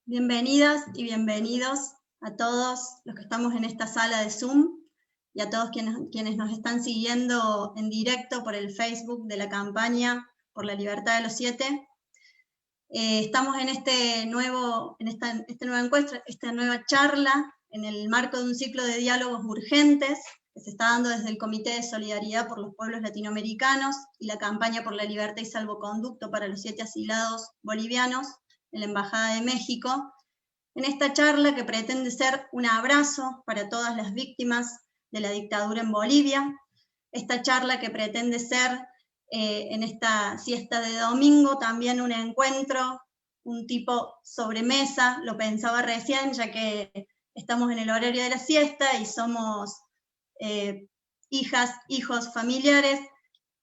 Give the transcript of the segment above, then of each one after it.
Bienvenidas y bienvenidos a todos los que estamos en esta sala de Zoom y a todos quienes nos están siguiendo en directo por el Facebook de la campaña por la libertad de los 7. Estamos en este nuevo encuentro, esta nueva charla, en el marco de un ciclo de diálogos urgentes que se está dando desde el Comité de Solidaridad por los Pueblos Latinoamericanos y la campaña por la libertad y salvoconducto para los 7 asilados bolivianos en la Embajada de México, en esta charla que pretende ser un abrazo para todas las víctimas de la dictadura en Bolivia, esta charla que pretende ser en esta siesta de domingo también un encuentro, un tipo sobremesa, lo pensaba recién, ya que estamos en el horario de la siesta y somos hijas, hijos, familiares,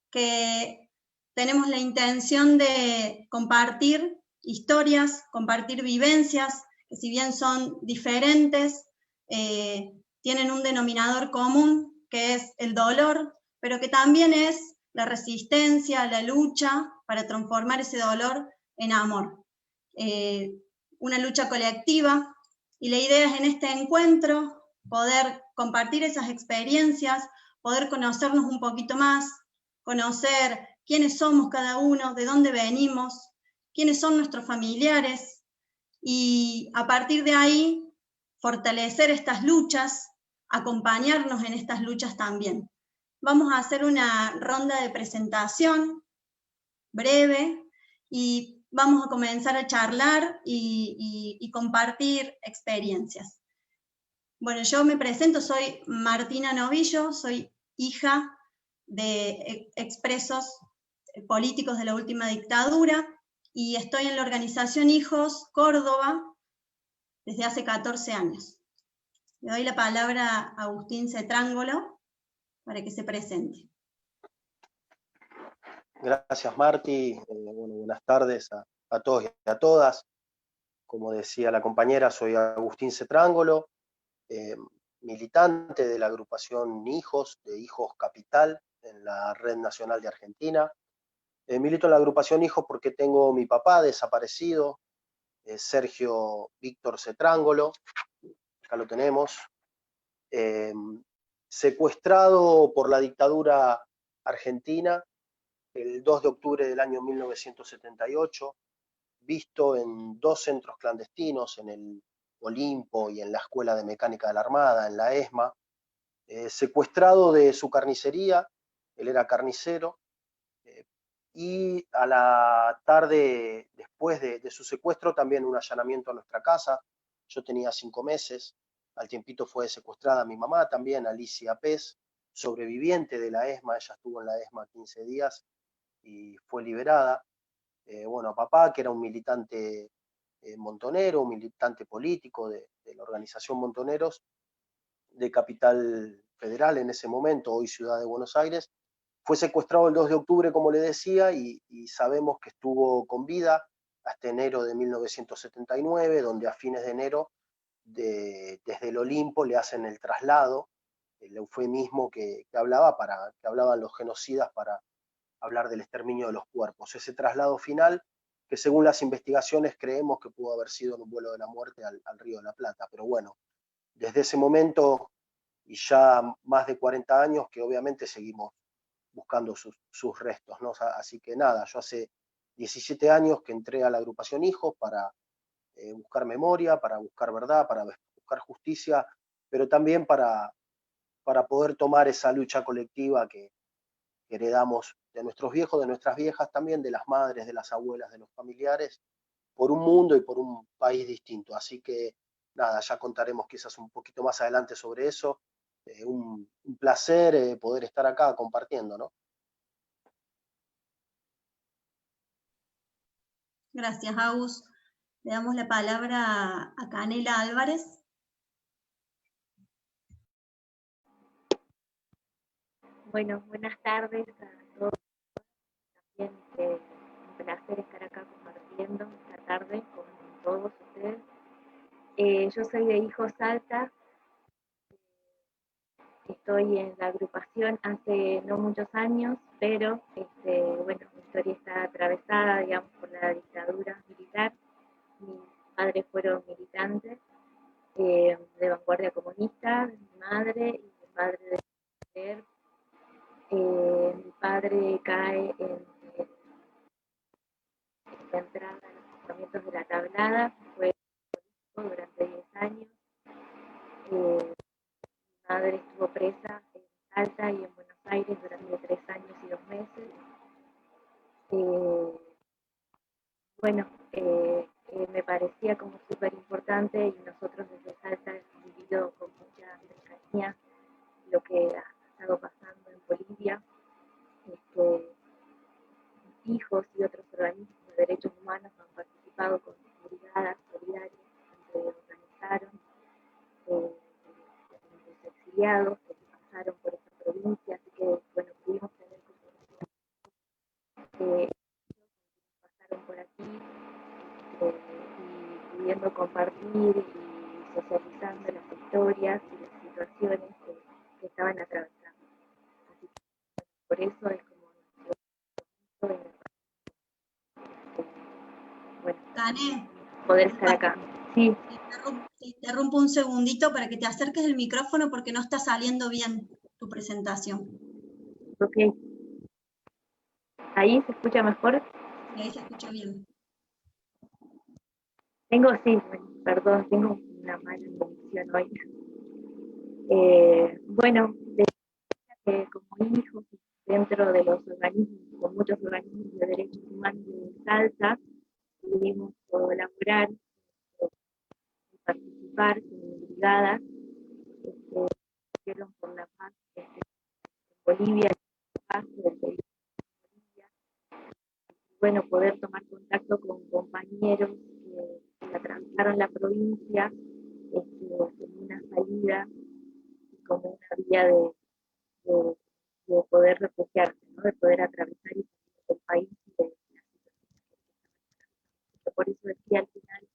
que tenemos la intención de compartir historias, compartir vivencias, que si bien son diferentes, tienen un denominador común, que es el dolor, pero que también es la resistencia, la lucha para transformar ese dolor en amor. Una lucha colectiva, y la idea es en este encuentro poder compartir esas experiencias, poder conocernos un poquito más, conocer quiénes somos cada uno, de dónde venimos, quiénes son nuestros familiares, y a partir de ahí fortalecer estas luchas, acompañarnos en estas luchas también. Vamos a hacer una ronda de presentación breve y vamos a comenzar a charlar y compartir experiencias. Bueno, yo me presento, soy Martina Novillo, soy hija de expresos políticos de la última dictadura, y estoy en la organización Hijos Córdoba desde hace 14 años. Le doy la palabra a Agustín Cetrángolo para que se presente. Gracias, Marti. Bueno, buenas tardes a todos y a todas. Como decía la compañera, soy Agustín Cetrángolo, militante de la agrupación Hijos, de Hijos Capital, en la Red Nacional de Argentina. Milito en la agrupación Hijos porque tengo mi papá desaparecido, Sergio Víctor Cetrángolo, acá lo tenemos, secuestrado por la dictadura argentina el 2 de octubre del año 1978, visto en 2 centros clandestinos, en el Olimpo y en la Escuela de Mecánica de la Armada, en la ESMA, secuestrado de su carnicería, él era carnicero, y a la tarde después de su secuestro también un allanamiento a nuestra casa. Yo tenía 5 meses, al tiempito fue secuestrada mi mamá también, Alicia Pez, sobreviviente de la ESMA, ella estuvo en la ESMA 15 días y fue liberada. Bueno, papá, que era un militante montonero, un militante político de la organización Montoneros, de Capital Federal en ese momento, hoy Ciudad de Buenos Aires, fue secuestrado el 2 de octubre, como le decía, y sabemos que estuvo con vida hasta enero de 1979, donde a fines de enero, desde el Olimpo, le hacen el traslado, el eufemismo que hablaban los genocidas para hablar del exterminio de los cuerpos. Ese traslado final, que según las investigaciones creemos que pudo haber sido en un vuelo de la muerte al Río de la Plata. Pero bueno, desde ese momento y ya más de 40 años que obviamente seguimos buscando sus restos, ¿no? Así que nada, yo hace 17 años que entré a la agrupación Hijos para buscar memoria, para buscar verdad, para buscar justicia, pero también para poder tomar esa lucha colectiva que heredamos de nuestros viejos, de nuestras viejas también, de las madres, de las abuelas, de los familiares, por un mundo y por un país distinto. Así que nada, ya contaremos quizás un poquito más adelante sobre eso. Un placer poder estar acá compartiendo, ¿no? Gracias, Agus. Le damos la palabra a Canela Álvarez. Bueno, buenas tardes a todos. También un placer estar acá compartiendo esta tarde con todos ustedes. Yo soy de Hijos Salta. estoy en la agrupación hace no muchos años, pero bueno, mi historia está atravesada, digamos, por la dictadura militar. Mis padres fueron militantes de vanguardia comunista, mi madre y mi padre de mujer. Mi padre cae en la entrada a los campamentos de la Tablada, fue durante 10 años. Mi madre estuvo presa en Salta y en Buenos Aires durante 3 años y 2 meses. Bueno, me parecía como súper importante, y nosotros desde Salta hemos vivido con mucha cercanía lo que ha estado pasando en Bolivia. Hijos y otros organismos de derechos humanos han participado con brigadas solidarias que se organizaron, los exiliados que pasaron por esta provincia, así que bueno, pudimos tener que pasaron por aquí y pudiendo compartir y socializando las historias y las situaciones que estaban atravesando. Así que por eso es como bueno, Cane, poder estar acá. Sí. te interrumpo un segundito para que te acerques el micrófono porque no está saliendo bien tu presentación. Ok. ¿Ahí se escucha mejor? Y ahí se escucha bien. Perdón, tengo una mala conexión hoy. Bueno, como hijos dentro de los organismos, con muchos organismos de derechos humanos de Salta, pudimos colaborar y participar con brigadas que hicieron por la paz en Bolivia, la paz del Bolivia. Bueno, poder tomar contacto con compañeros que atravesaron la provincia como una salida y como una vía de poder refugiarse, ¿no? De poder atravesar y salir del país y de la situación. Por eso decía al final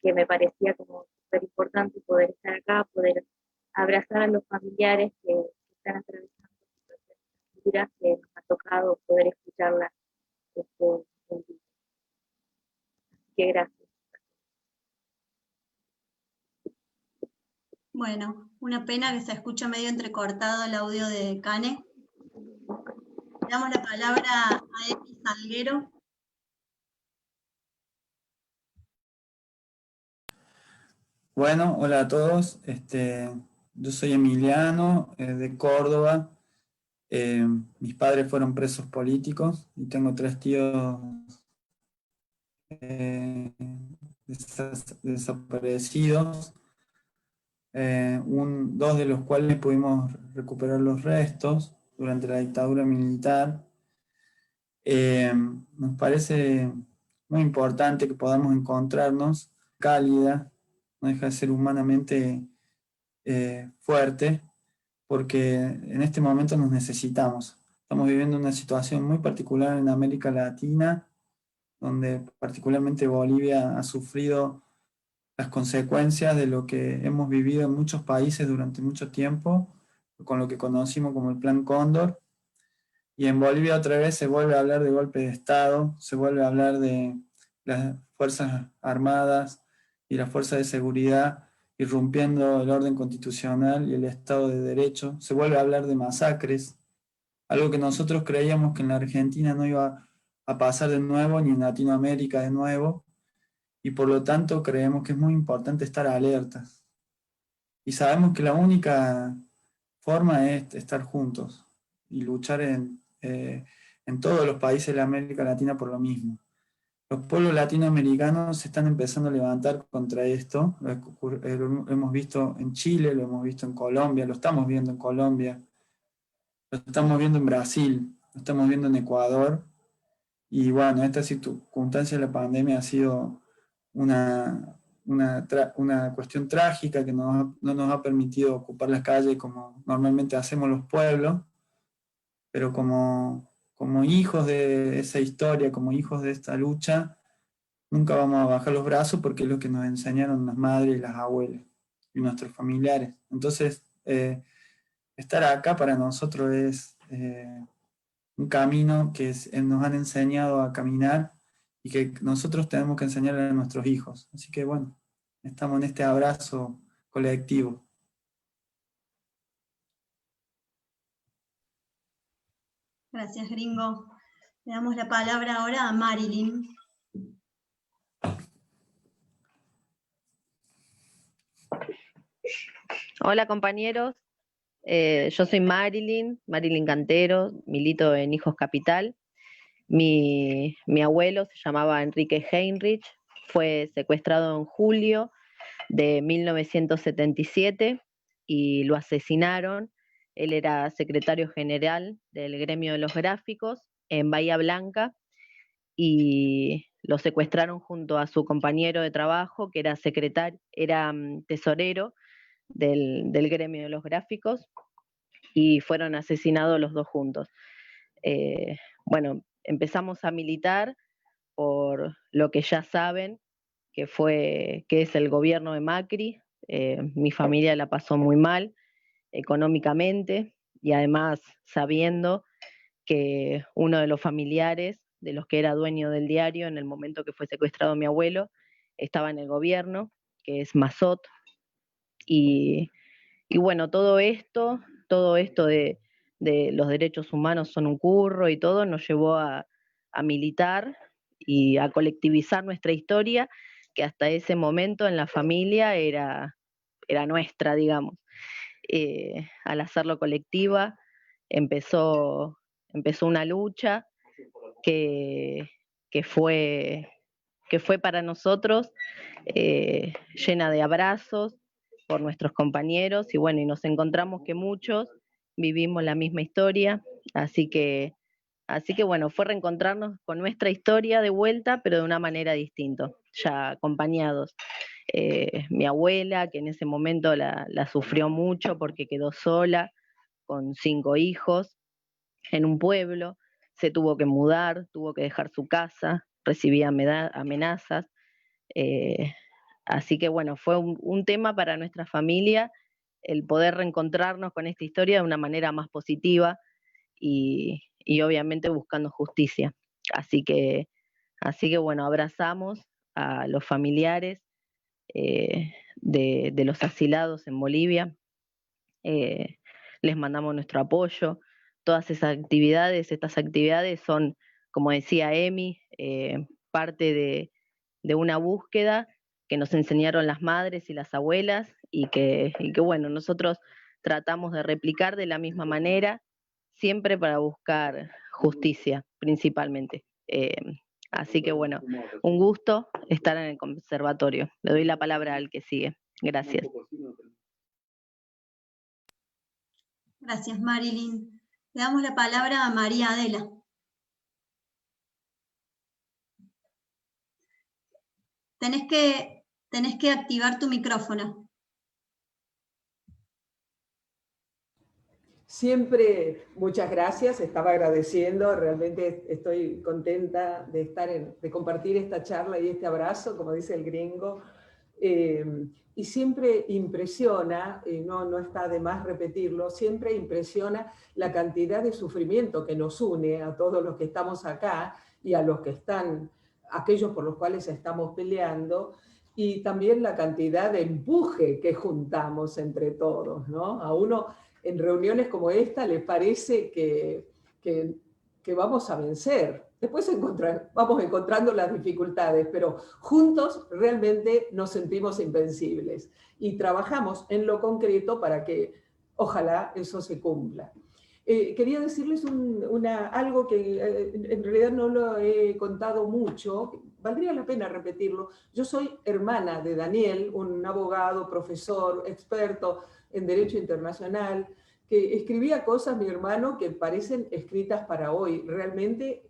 que me parecía como súper importante poder estar acá, poder abrazar a los familiares que están atravesando situaciones duras, que nos ha tocado poder escucharlas en vivo. Así que gracias. Bueno, una pena que se escucha medio entrecortado el audio de Cane. Le damos la palabra a Emi Salguero. Bueno, hola a todos. Yo soy Emiliano, de Córdoba. Mis padres fueron presos políticos y tengo 3 tíos desaparecidos, 2 de los cuales pudimos recuperar los restos durante la dictadura militar. Nos parece muy importante que podamos encontrarnos cálida, no deja de ser humanamente fuerte, porque en este momento nos necesitamos. Estamos viviendo una situación muy particular en América Latina, donde particularmente Bolivia ha sufrido las consecuencias de lo que hemos vivido en muchos países durante mucho tiempo, con lo que conocimos como el Plan Cóndor. Y en Bolivia otra vez se vuelve a hablar de golpe de Estado, se vuelve a hablar de las Fuerzas Armadas y las Fuerzas de Seguridad irrumpiendo el orden constitucional y el Estado de Derecho, se vuelve a hablar de masacres, algo que nosotros creíamos que en la Argentina no iba a pasar de nuevo, ni en Latinoamérica de nuevo, y por lo tanto creemos que es muy importante estar alertas. Y sabemos que la única forma es estar juntos y luchar en todos los países de América Latina por lo mismo. Los pueblos latinoamericanos se están empezando a levantar contra esto. Lo hemos visto en Chile, lo hemos visto en Colombia, lo estamos viendo en Colombia, lo estamos viendo en Brasil, lo estamos viendo en Ecuador. Y bueno, esta circunstancia de la pandemia ha sido una cuestión trágica que no nos ha permitido ocupar las calles como normalmente hacemos los pueblos, pero como hijos de esa historia, como hijos de esta lucha, nunca vamos a bajar los brazos porque es lo que nos enseñaron las madres y las abuelas y nuestros familiares. Entonces, estar acá para nosotros es un camino que nos han enseñado a caminar y que nosotros tenemos que enseñarle a nuestros hijos. Así que bueno, estamos en este abrazo colectivo. Gracias, Gringo. Le damos la palabra ahora a Marilyn. Hola compañeros, yo soy Marilyn Cantero, milito en Hijos Capital. Mi abuelo se llamaba Enrique Heinrich, fue secuestrado en julio de 1977 y lo asesinaron. Él era secretario general del gremio de los gráficos en Bahía Blanca y lo secuestraron junto a su compañero de trabajo, que era tesorero del gremio de los gráficos, y fueron asesinados los dos juntos. Bueno, empezamos a militar por lo que ya saben, que es el gobierno de Macri. Mi familia la pasó muy mal económicamente y además sabiendo que uno de los familiares de los que era dueño del diario en el momento que fue secuestrado mi abuelo estaba en el gobierno, que es Mazot. Y bueno, todo esto de los derechos humanos son un curro y todo, nos llevó a militar y a colectivizar nuestra historia, que hasta ese momento en la familia era nuestra, digamos. Al hacerlo colectiva empezó una lucha que fue para nosotros llena de abrazos por nuestros compañeros, y bueno, y nos encontramos que muchos vivimos la misma historia, así que bueno, fue reencontrarnos con nuestra historia de vuelta, pero de una manera distinta, ya acompañados. Mi abuela, que en ese momento la sufrió mucho porque quedó sola, con 5 hijos, en un pueblo, se tuvo que mudar, tuvo que dejar su casa, recibía amenazas. Así que bueno, fue un tema para nuestra familia el poder reencontrarnos con esta historia de una manera más positiva y obviamente buscando justicia. Así que bueno, abrazamos a los familiares de los asilados en Bolivia, les mandamos nuestro apoyo. Todas estas actividades son, como decía Emi, parte de una búsqueda que nos enseñaron las madres y las abuelas y que bueno, nosotros tratamos de replicar de la misma manera, siempre para buscar justicia, principalmente. Así que bueno, un gusto estar en el conservatorio. Le doy la palabra al que sigue. Gracias. Gracias, Marilyn. Le damos la palabra a María Adela. Tenés que activar tu micrófono. Siempre, muchas gracias, estaba agradeciendo, realmente estoy contenta de de compartir esta charla y este abrazo, como dice el gringo, y siempre impresiona, no está de más repetirlo, siempre impresiona la cantidad de sufrimiento que nos une a todos los que estamos acá y a los que están, aquellos por los cuales estamos peleando, y también la cantidad de empuje que juntamos entre todos, ¿no? A uno en reuniones como esta les parece que vamos a vencer. Después vamos encontrando las dificultades, pero juntos realmente nos sentimos invencibles y trabajamos en lo concreto para que ojalá eso se cumpla. Quería decirles algo que en realidad no lo he contado mucho, valdría la pena repetirlo. Yo soy hermana de Daniel, un abogado, profesor, experto en Derecho Internacional, que escribía cosas, mi hermano, que parecen escritas para hoy. Realmente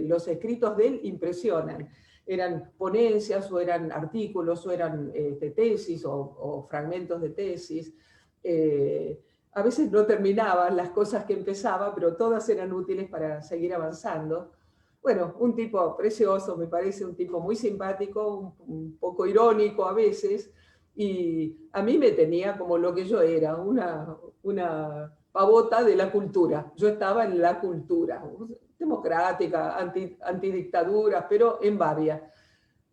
los escritos de él impresionan. Eran ponencias, o eran artículos, o eran tesis, o fragmentos de tesis. A veces no terminaban las cosas que empezaba, pero todas eran útiles para seguir avanzando. Bueno, un tipo precioso, me parece, un tipo muy simpático, un poco irónico a veces, y a mí me tenía como lo que yo era, una pavota de la cultura. Yo estaba en la cultura, democrática, antidictadura, pero en Babia.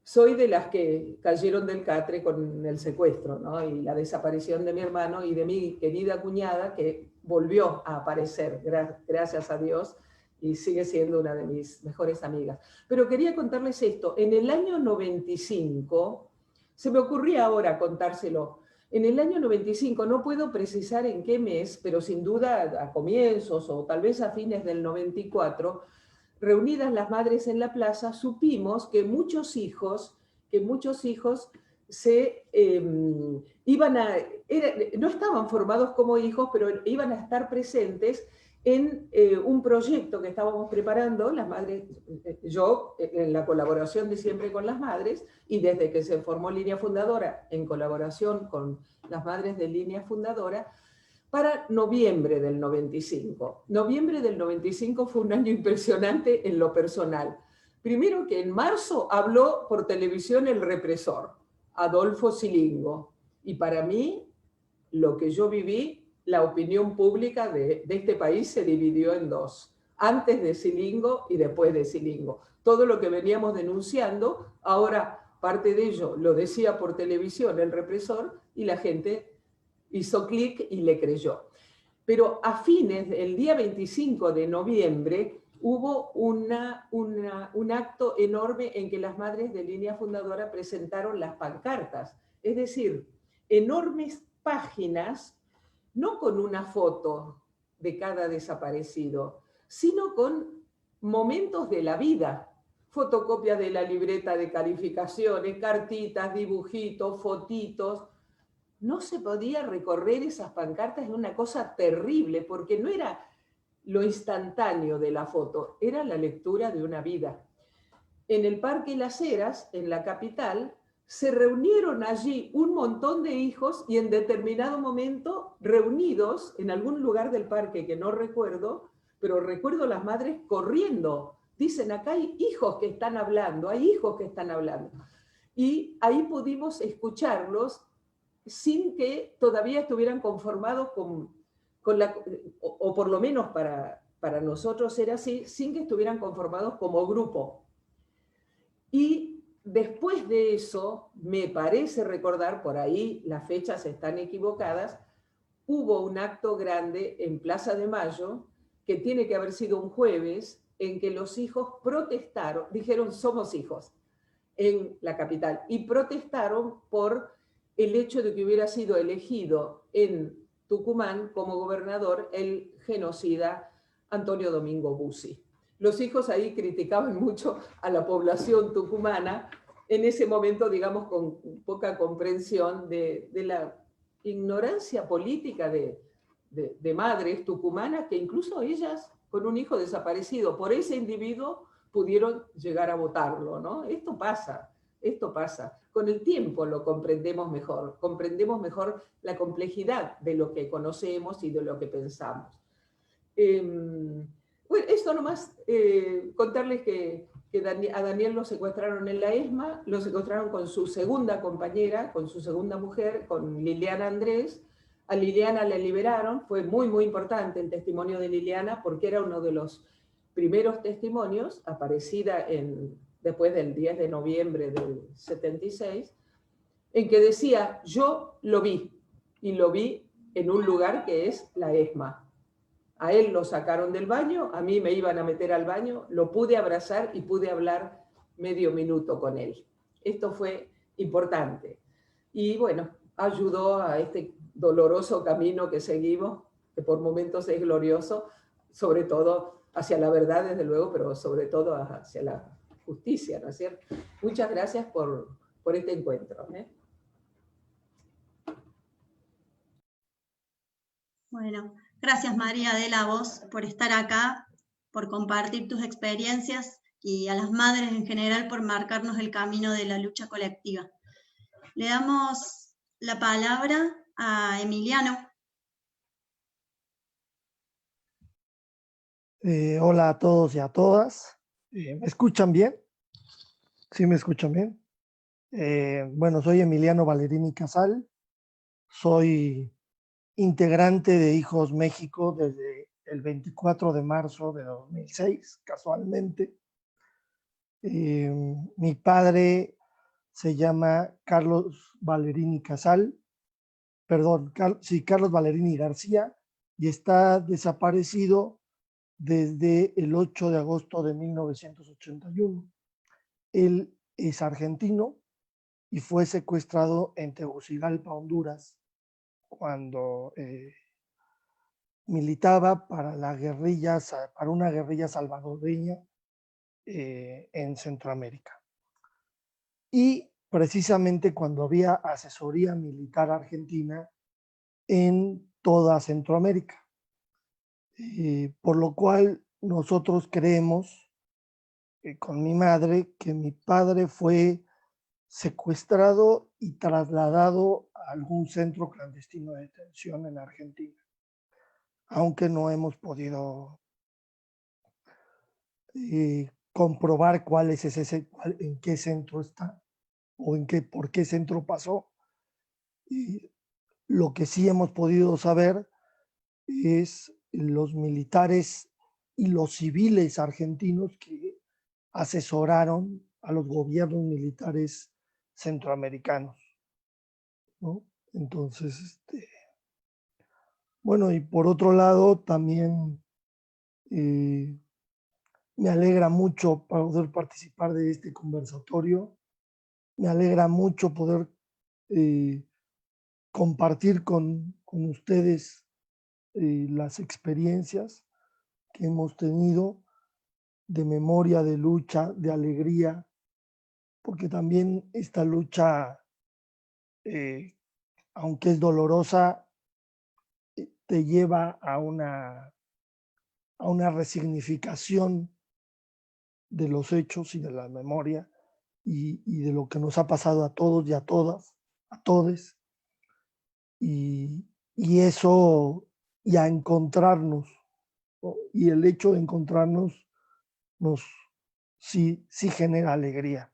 Soy de las que cayeron del catre con el secuestro, ¿no? Y la desaparición de mi hermano y de mi querida cuñada, que volvió a aparecer, gracias a Dios, y sigue siendo una de mis mejores amigas. Pero quería contarles esto. En el año 95, se me ocurría ahora contárselo, en el año 95, no puedo precisar en qué mes, pero sin duda a comienzos o tal vez a fines del 94, reunidas las madres en la plaza, supimos que muchos hijos se no estaban formados como hijos, pero iban a estar presentes en un proyecto que estábamos preparando, las madres, yo en la colaboración de siempre con las madres, y desde que se formó Línea Fundadora, en colaboración con las madres de Línea Fundadora, para noviembre del 95. Noviembre del 95 fue un año impresionante en lo personal. Primero que en marzo habló por televisión el represor, Adolfo Silingo, y para mí, lo que yo viví, la opinión pública de este país se dividió en dos, antes de Silingo y después de Silingo. Todo lo que veníamos denunciando, ahora parte de ello lo decía por televisión el represor y la gente hizo clic y le creyó. Pero a fines, el día 25 de noviembre, hubo un acto enorme en que las madres de Línea Fundadora presentaron las pancartas, es decir, enormes páginas, no con una foto de cada desaparecido, sino con momentos de la vida, fotocopia de la libreta de calificaciones, cartitas, dibujitos, fotitos. No se podía recorrer esas pancartas, era una cosa terrible, porque no era lo instantáneo de la foto, era la lectura de una vida. En el Parque Las Heras, en la capital, se reunieron allí un montón de hijos y en determinado momento, reunidos en algún lugar del parque que no recuerdo, pero recuerdo las madres corriendo. Dicen, acá hay hijos que están hablando, hay hijos que están hablando. Y ahí pudimos escucharlos sin que todavía estuvieran conformados con la, o por lo menos para nosotros era así, sin que estuvieran conformados como grupo. Y después de eso, me parece recordar, por ahí las fechas están equivocadas, hubo un acto grande en Plaza de Mayo, que tiene que haber sido un jueves, en que los hijos protestaron, dijeron somos hijos, en la capital, y protestaron por el hecho de que hubiera sido elegido en Tucumán como gobernador el genocida Antonio Domingo Bussi. Los hijos ahí criticaban mucho a la población tucumana, en ese momento, digamos, con poca comprensión de la ignorancia política de madres tucumanas, que incluso ellas, con un hijo desaparecido por ese individuo, pudieron llegar a votarlo, ¿no? Esto pasa. Con el tiempo lo comprendemos mejor la complejidad de lo que conocemos y de lo que pensamos. Bueno, esto nomás, contarles que a Daniel lo secuestraron en la ESMA, lo secuestraron con su segunda compañera, con su segunda mujer, con Liliana Andrés. A Liliana la liberaron, fue muy, muy importante el testimonio de Liliana, porque era uno de los primeros testimonios, aparecida después del 10 de noviembre del 76, en que decía, yo lo vi, y lo vi en un lugar que es la ESMA. A él lo sacaron del baño, a mí me iban a meter al baño, lo pude abrazar y pude hablar medio minuto con él. Esto fue importante. Y bueno, ayudó a este doloroso camino que seguimos, que por momentos es glorioso, sobre todo hacia la verdad, desde luego, pero sobre todo hacia la justicia, ¿no es cierto? Muchas gracias por este encuentro. Bueno, gracias María Adela, a vos por estar acá, por compartir tus experiencias y a las madres en general por marcarnos el camino de la lucha colectiva. Le damos la palabra a Emiliano. Hola a todos y a todas. ¿Me escuchan bien? ¿Sí me escuchan bien? Bueno, soy Emiliano Valerini Casal. Soy integrante de Hijos México desde el 24 de marzo de 2006, casualmente. Mi padre se llama Carlos Valerini Casal, perdón, Carlos Valerini García, y está desaparecido desde el 8 de agosto de 1981. Él es argentino y fue secuestrado en Tegucigalpa, Honduras, cuando militaba para una guerrilla salvadoreña en Centroamérica. Y precisamente cuando había asesoría militar argentina en toda Centroamérica. Por lo cual nosotros creemos, con mi madre, que mi padre fue secuestrado y trasladado a algún centro clandestino de detención en Argentina, aunque no hemos podido comprobar cuál es en qué centro está o por qué centro pasó. Lo que sí hemos podido saber es los militares y los civiles argentinos que asesoraron a los gobiernos militares centroamericanos, ¿no? Entonces, bueno, y por otro lado, también me alegra mucho poder participar de este conversatorio. Me alegra mucho poder compartir con ustedes las experiencias que hemos tenido de memoria, de lucha, de alegría, porque también esta lucha, aunque es dolorosa, te lleva a una resignificación de los hechos y de la memoria y de lo que nos ha pasado a todos y a todas, a todes, y eso, y a encontrarnos, ¿no? Y el hecho de encontrarnos sí genera alegría,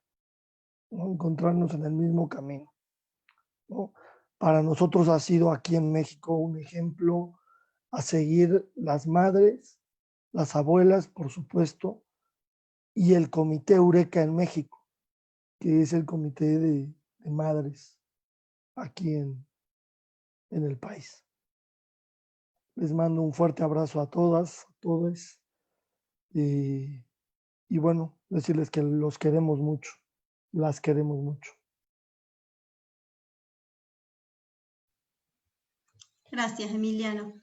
¿no? Encontrarnos en el mismo camino, ¿no? Para nosotros ha sido aquí en México un ejemplo a seguir las madres, las abuelas, por supuesto, y el Comité Eureka en México, que es el comité de madres aquí en el país. Les mando un fuerte abrazo a todas, a todos, y bueno, decirles que los queremos mucho, las queremos mucho. Gracias, Emiliano.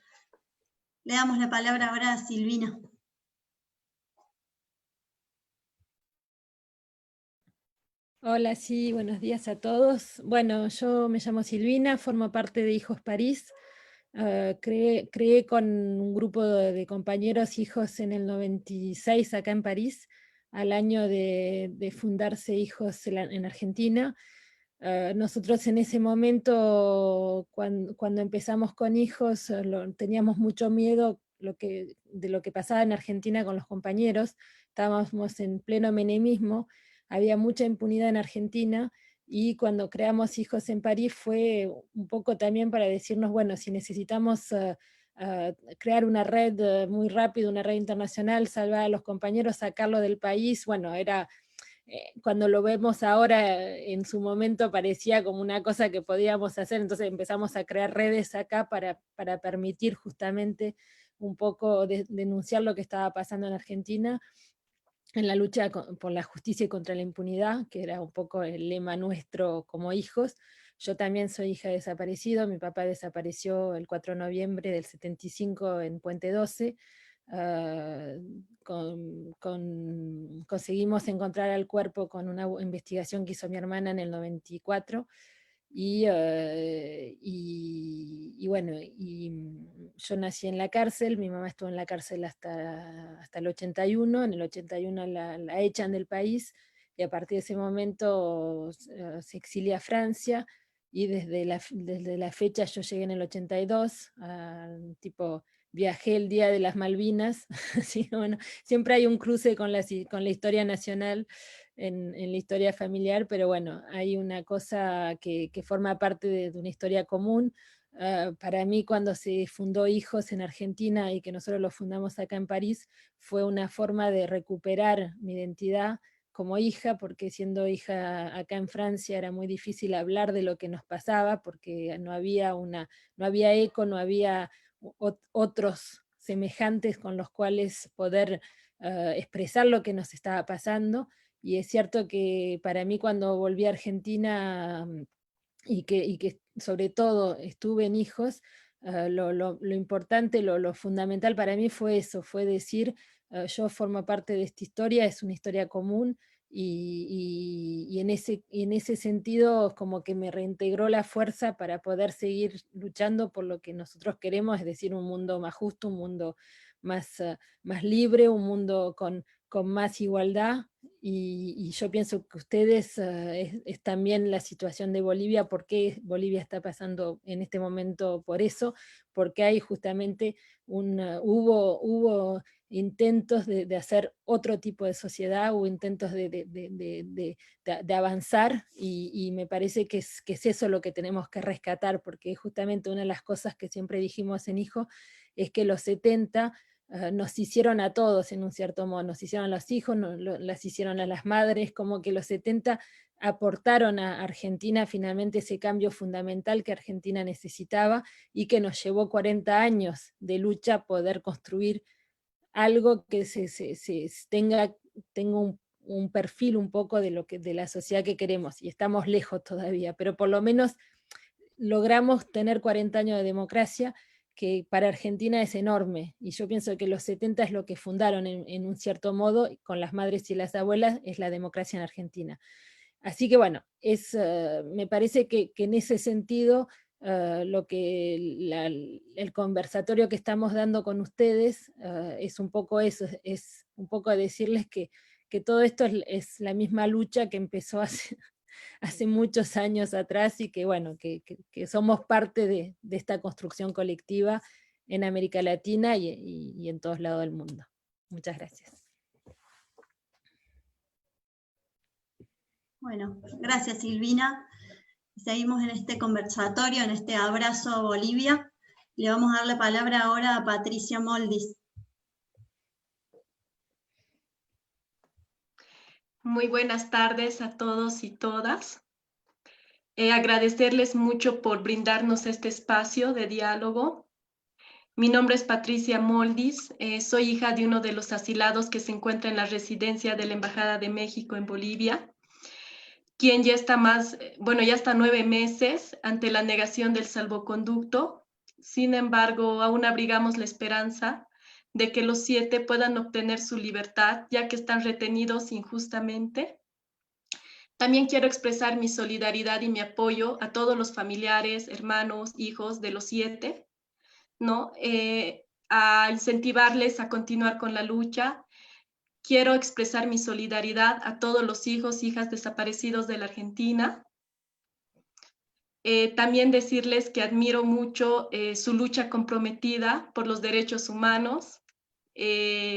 Le damos la palabra ahora a Silvina. Hola, sí, buenos días a todos. Bueno, yo me llamo Silvina, formo parte de Hijos París. Creé con un grupo de compañeros hijos en el 96 acá en París, al año de fundarse Hijos en Argentina. Nosotros en ese momento, cuando empezamos con Hijos, teníamos mucho miedo de lo que pasaba en Argentina con los compañeros. Estábamos en pleno menemismo, había mucha impunidad en Argentina, y cuando creamos Hijos en París fue un poco también para decirnos, bueno, si necesitamos crear una red muy rápido, una red internacional, salvar a los compañeros, sacarlo del país, bueno, era... cuando lo vemos ahora, en su momento parecía como una cosa que podíamos hacer, entonces empezamos a crear redes acá para permitir justamente un poco denunciar lo que estaba pasando en Argentina, en la lucha por la justicia y contra la impunidad, que era un poco el lema nuestro como hijos. Yo también soy hija de desaparecido, mi papá desapareció el 4 de noviembre del 75 en Puente 12, conseguimos encontrar al cuerpo con una investigación que hizo mi hermana en el 94, y bueno, yo nací en la cárcel, mi mamá estuvo en la cárcel hasta el 81, en el 81 la echan del país, y a partir de ese momento se exilia a Francia, y desde la fecha yo llegué en el 82, tipo viajé el día de las Malvinas, así, bueno, siempre hay un cruce con la historia nacional en la historia familiar, pero bueno, hay una cosa que forma parte de una historia común. para mí cuando se fundó Hijos en Argentina y que nosotros lo fundamos acá en París, fue una forma de recuperar mi identidad como hija, porque siendo hija acá en Francia era muy difícil hablar de lo que nos pasaba, porque no había eco, no había otros semejantes con los cuales poder expresar lo que nos estaba pasando. Y es cierto que para mí cuando volví a Argentina y que sobre todo estuve en Hijos, lo importante, lo fundamental para mí fue eso, fue decir, yo formo parte de esta historia, es una historia común, y en ese sentido como que me reintegró la fuerza para poder seguir luchando por lo que nosotros queremos, es decir, un mundo más justo, un mundo más libre, un mundo con más igualdad. Y yo pienso que ustedes, es también la situación de Bolivia, por qué Bolivia está pasando en este momento por eso, porque hay justamente hubo intentos de hacer otro tipo de sociedad, hubo intentos de avanzar, y me parece que es eso lo que tenemos que rescatar, porque justamente una de las cosas que siempre dijimos en Hijo es que los 70 nos hicieron a todos en un cierto modo, nos hicieron a los hijos, las hicieron a las madres, como que los 70 aportaron a Argentina finalmente ese cambio fundamental que Argentina necesitaba y que nos llevó 40 años de lucha poder construir algo que tenga un perfil un poco de la sociedad que queremos, y estamos lejos todavía, pero por lo menos logramos tener 40 años de democracia, que para Argentina es enorme, y yo pienso que los 70 es lo que fundaron en un cierto modo, con las madres y las abuelas, es la democracia en Argentina. Así que bueno, me parece que en ese sentido, lo que el conversatorio que estamos dando con ustedes es un poco eso, es un poco decirles que todo esto es la misma lucha que empezó hace muchos años atrás, y que bueno, que somos parte de esta construcción colectiva en América Latina y en todos lados del mundo. Muchas gracias. Bueno, gracias Silvina. Seguimos en este conversatorio, en este abrazo a Bolivia. Le vamos a dar la palabra ahora a Patricia Moldis. Muy buenas tardes a todos y todas. Agradecerles mucho por brindarnos este espacio de diálogo. Mi nombre es Patricia Moldis, soy hija de uno de los asilados que se encuentra en la residencia de la Embajada de México en Bolivia, quien ya está ya está 9 meses ante la negación del salvoconducto. Sin embargo, aún abrigamos la esperanza de que los 7 puedan obtener su libertad, ya que están retenidos injustamente. También quiero expresar mi solidaridad y mi apoyo a todos los familiares, hermanos, hijos de los 7, ¿no? A incentivarles a continuar con la lucha. Quiero expresar mi solidaridad a todos los hijos, hijas desaparecidos de la Argentina. También decirles que admiro mucho su lucha comprometida por los derechos humanos.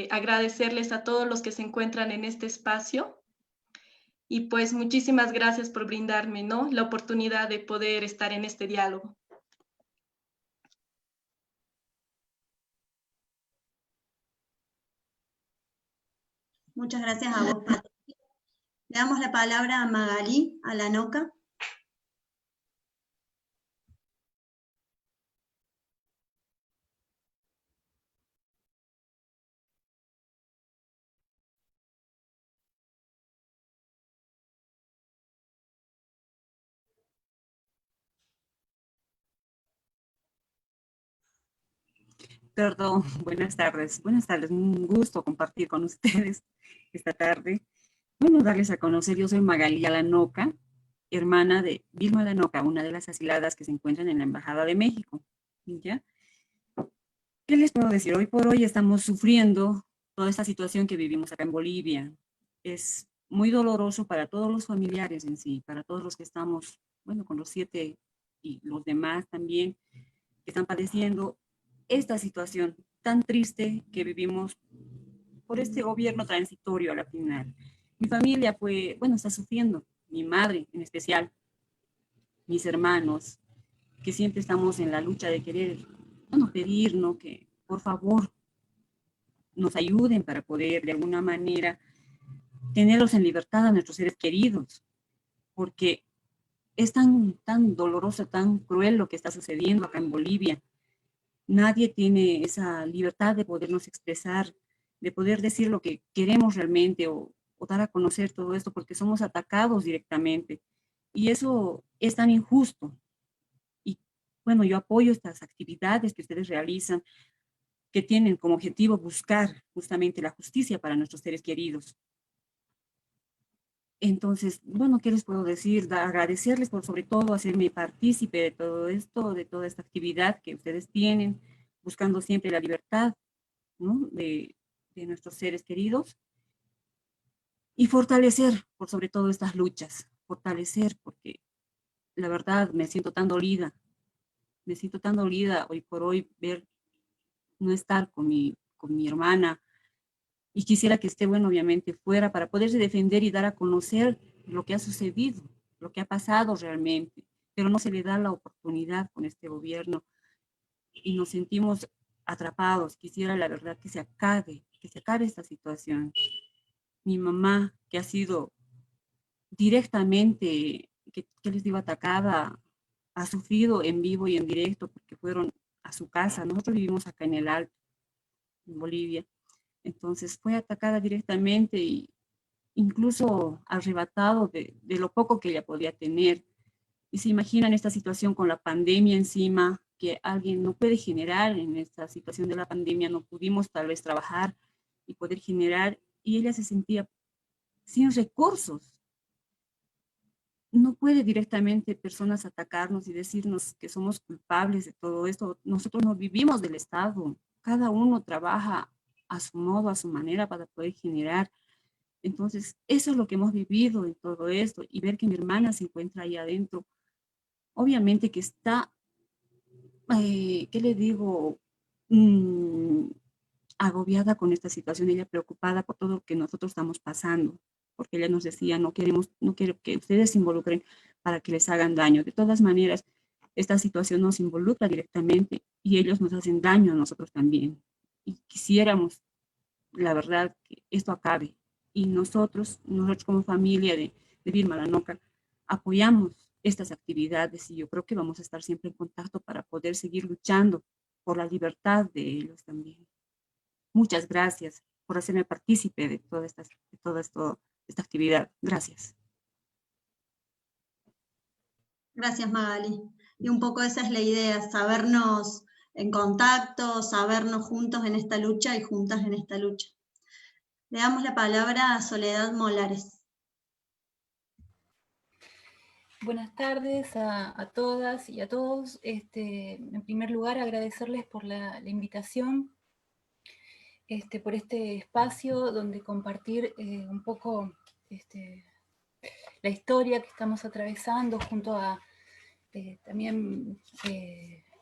Agradecerles a todos los que se encuentran en este espacio. Y pues muchísimas gracias por brindarme, ¿no?, la oportunidad de poder estar en este diálogo. Muchas gracias a vos, Patricia. Le damos la palabra a Magalí Alanoca. Perdón, buenas tardes. Buenas tardes, un gusto compartir con ustedes esta tarde. Bueno, darles a conocer, yo soy Magalí Alanoca, hermana de Vilma Alanoca, una de las asiladas que se encuentran en la Embajada de México. ¿Ya? ¿Qué les puedo decir? Hoy por hoy estamos sufriendo toda esta situación que vivimos acá en Bolivia. Es muy doloroso para todos los familiares en sí, para todos los que estamos, bueno, con los 7 y los demás también, que están padeciendo esta situación tan triste que vivimos por este gobierno transitorio a la final. Mi familia, pues, bueno, está sufriendo, mi madre en especial, mis hermanos, que siempre estamos en la lucha de querer, bueno, pedir, ¿no?, que por favor nos ayuden para poder de alguna manera tenerlos en libertad a nuestros seres queridos, porque es tan doloroso, tan cruel lo que está sucediendo acá en Bolivia. Nadie tiene esa libertad de podernos expresar, de poder decir lo que queremos realmente o dar a conocer todo esto, porque somos atacados directamente. Y eso es tan injusto. Y bueno, yo apoyo estas actividades que ustedes realizan, que tienen como objetivo buscar justamente la justicia para nuestros seres queridos. Entonces, bueno, ¿qué les puedo decir? Agradecerles por sobre todo hacerme partícipe de todo esto, de toda esta actividad que ustedes tienen, buscando siempre la libertad, ¿no?, de nuestros seres queridos. Y fortalecer, por sobre todo, estas luchas. Fortalecer, porque la verdad me siento tan dolida. Me siento tan dolida hoy por hoy ver no estar con mi hermana. Y quisiera que esté, bueno, obviamente fuera para poderse defender y dar a conocer lo que ha sucedido, lo que ha pasado realmente. Pero no se le da la oportunidad con este gobierno y nos sentimos atrapados. Quisiera, la verdad, que se acabe esta situación. Mi mamá, que ha sido directamente, que les digo, atacada, ha sufrido en vivo y en directo porque fueron a su casa. Nosotros vivimos acá en el Alto, en Bolivia. Entonces fue atacada directamente y incluso arrebatado de lo poco que ella podía tener. Y se imaginan esta situación con la pandemia encima, que alguien no puede generar en esta situación de la pandemia, no pudimos tal vez trabajar y poder generar, y ella se sentía sin recursos. No puede directamente personas atacarnos y decirnos que somos culpables de todo esto. Nosotros no vivimos del Estado. Cada uno trabaja a su modo, a su manera para poder generar. Entonces, eso es lo que hemos vivido en todo esto y ver que mi hermana se encuentra ahí adentro. Obviamente que está, ¿qué le digo? Agobiada con esta situación, ella preocupada por todo lo que nosotros estamos pasando, porque ella nos decía, no quiero que ustedes se involucren para que les hagan daño. De todas maneras, esta situación nos involucra directamente y ellos nos hacen daño a nosotros también. Y quisiéramos, la verdad, que esto acabe. Y nosotros como familia de Vilma La Noca, apoyamos estas actividades y yo creo que vamos a estar siempre en contacto para poder seguir luchando por la libertad de ellos también. Muchas gracias por hacerme partícipe de toda esta actividad. Gracias. Gracias, Magali. Y un poco esa es la idea, sabernos en contacto, sabernos juntos en esta lucha y juntas en esta lucha. Le damos la palabra a Soledad Molares. Buenas tardes a todas y a todos. En primer lugar, agradecerles por la invitación, por este espacio donde compartir un poco la historia que estamos atravesando junto a también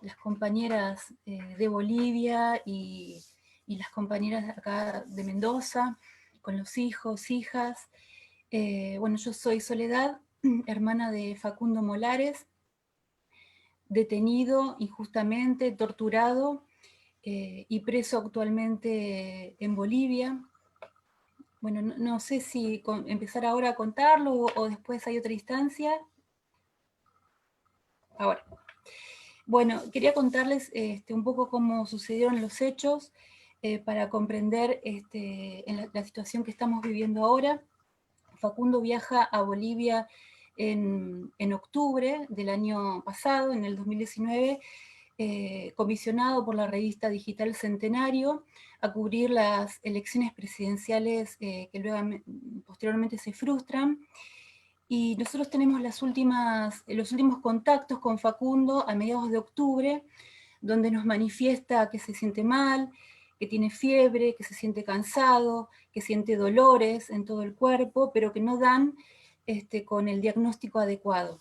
las compañeras de Bolivia y las compañeras de acá de Mendoza, con los hijos, hijas. Bueno, yo soy Soledad, hermana de Facundo Molares, detenido injustamente, torturado y preso actualmente en Bolivia. Bueno, no sé si empezar ahora a contarlo o después hay otra instancia. Ahora. Bueno, quería contarles un poco cómo sucedieron los hechos para comprender la situación que estamos viviendo ahora. Facundo viaja a Bolivia en octubre del año pasado, en el 2019, comisionado por la revista digital Centenario a cubrir las elecciones presidenciales que luego posteriormente se frustran. Y nosotros tenemos los últimos contactos con Facundo a mediados de octubre, donde nos manifiesta que se siente mal, que tiene fiebre, que se siente cansado, que siente dolores en todo el cuerpo, pero que no dan con el diagnóstico adecuado.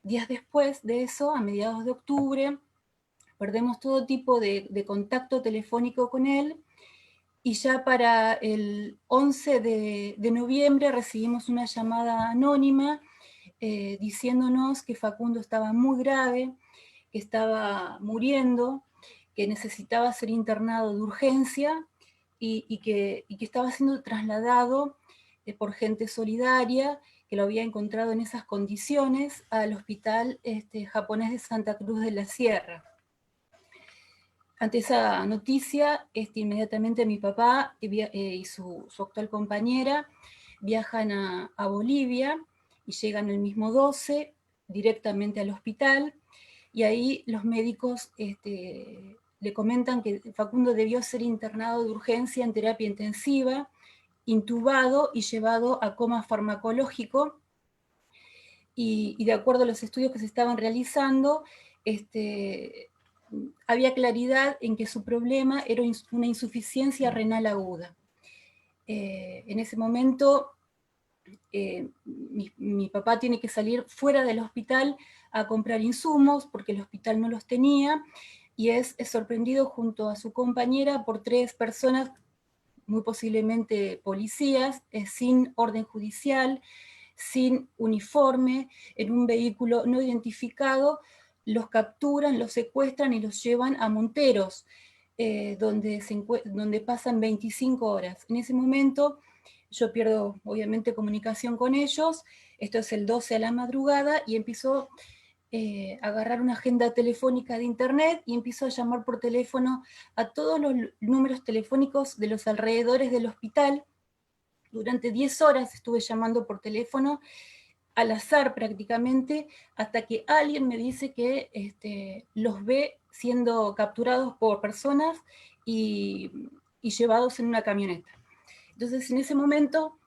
Días después de eso, a mediados de octubre, perdemos todo tipo de contacto telefónico con él, y ya para el 11 de noviembre recibimos una llamada anónima diciéndonos que Facundo estaba muy grave, que estaba muriendo, que necesitaba ser internado de urgencia y que estaba siendo trasladado por gente solidaria que lo había encontrado en esas condiciones al hospital japonés de Santa Cruz de la Sierra. Ante esa noticia, inmediatamente mi papá y su actual compañera viajan a Bolivia y llegan el mismo 12 directamente al hospital, y ahí los médicos le comentan que Facundo debió ser internado de urgencia en terapia intensiva, intubado y llevado a coma farmacológico, y de acuerdo a los estudios que se estaban realizando, había claridad en que su problema era una insuficiencia renal aguda. En ese momento, mi papá tiene que salir fuera del hospital a comprar insumos, porque el hospital no los tenía, y es sorprendido junto a su compañera por 3 personas, muy posiblemente policías, sin orden judicial, sin uniforme, en un vehículo no identificado. Los capturan, los secuestran y los llevan a Monteros, donde pasan 25 horas. En ese momento yo pierdo obviamente comunicación con ellos, esto es el 12 a la madrugada, y empiezo a agarrar una agenda telefónica de internet y empiezo a llamar por teléfono a todos los números telefónicos de los alrededores del hospital. Durante 10 horas estuve llamando por teléfono, al azar prácticamente, hasta que alguien me dice que los ve siendo capturados por personas y llevados en una camioneta. Entonces en ese momento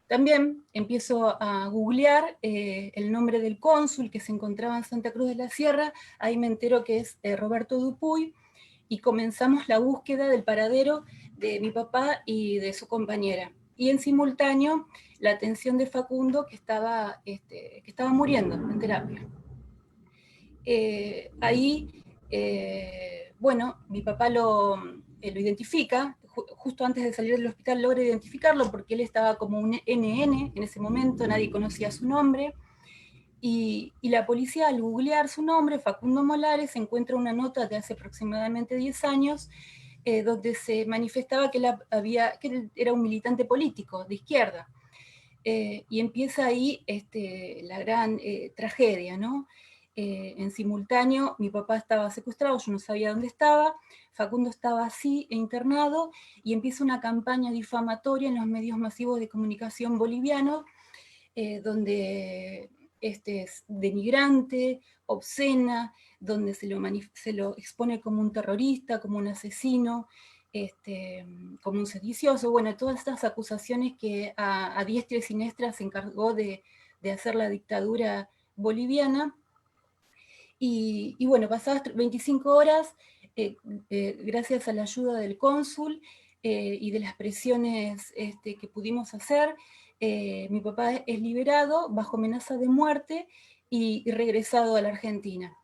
también empiezo a googlear el nombre del cónsul que se encontraba en Santa Cruz de la Sierra. Ahí me entero que es Roberto Dupuy, y comenzamos la búsqueda del paradero de mi papá y de su compañera. Y en simultáneo, la atención de Facundo, que estaba muriendo en terapia. Ahí, bueno, mi papá lo identifica, justo antes de salir del hospital logra identificarlo, porque él estaba como un NN en ese momento, nadie conocía su nombre, y la policía, al googlear su nombre, Facundo Molares, encuentra una nota de hace aproximadamente 10 años, donde se manifestaba que él era un militante político de izquierda. Y empieza ahí la gran tragedia, ¿no? En simultáneo, mi papá estaba secuestrado, yo no sabía dónde estaba, Facundo estaba así internado, y empieza una campaña difamatoria en los medios masivos de comunicación bolivianos, donde es denigrante, obscena, donde se lo expone como un terrorista, como un asesino, como un sedicioso. Bueno, todas estas acusaciones que a diestra y siniestra se encargó de hacer la dictadura boliviana. Y bueno, pasadas 25 horas, gracias a la ayuda del cónsul y de las presiones que pudimos hacer, mi papá es liberado bajo amenaza de muerte y regresado a la Argentina.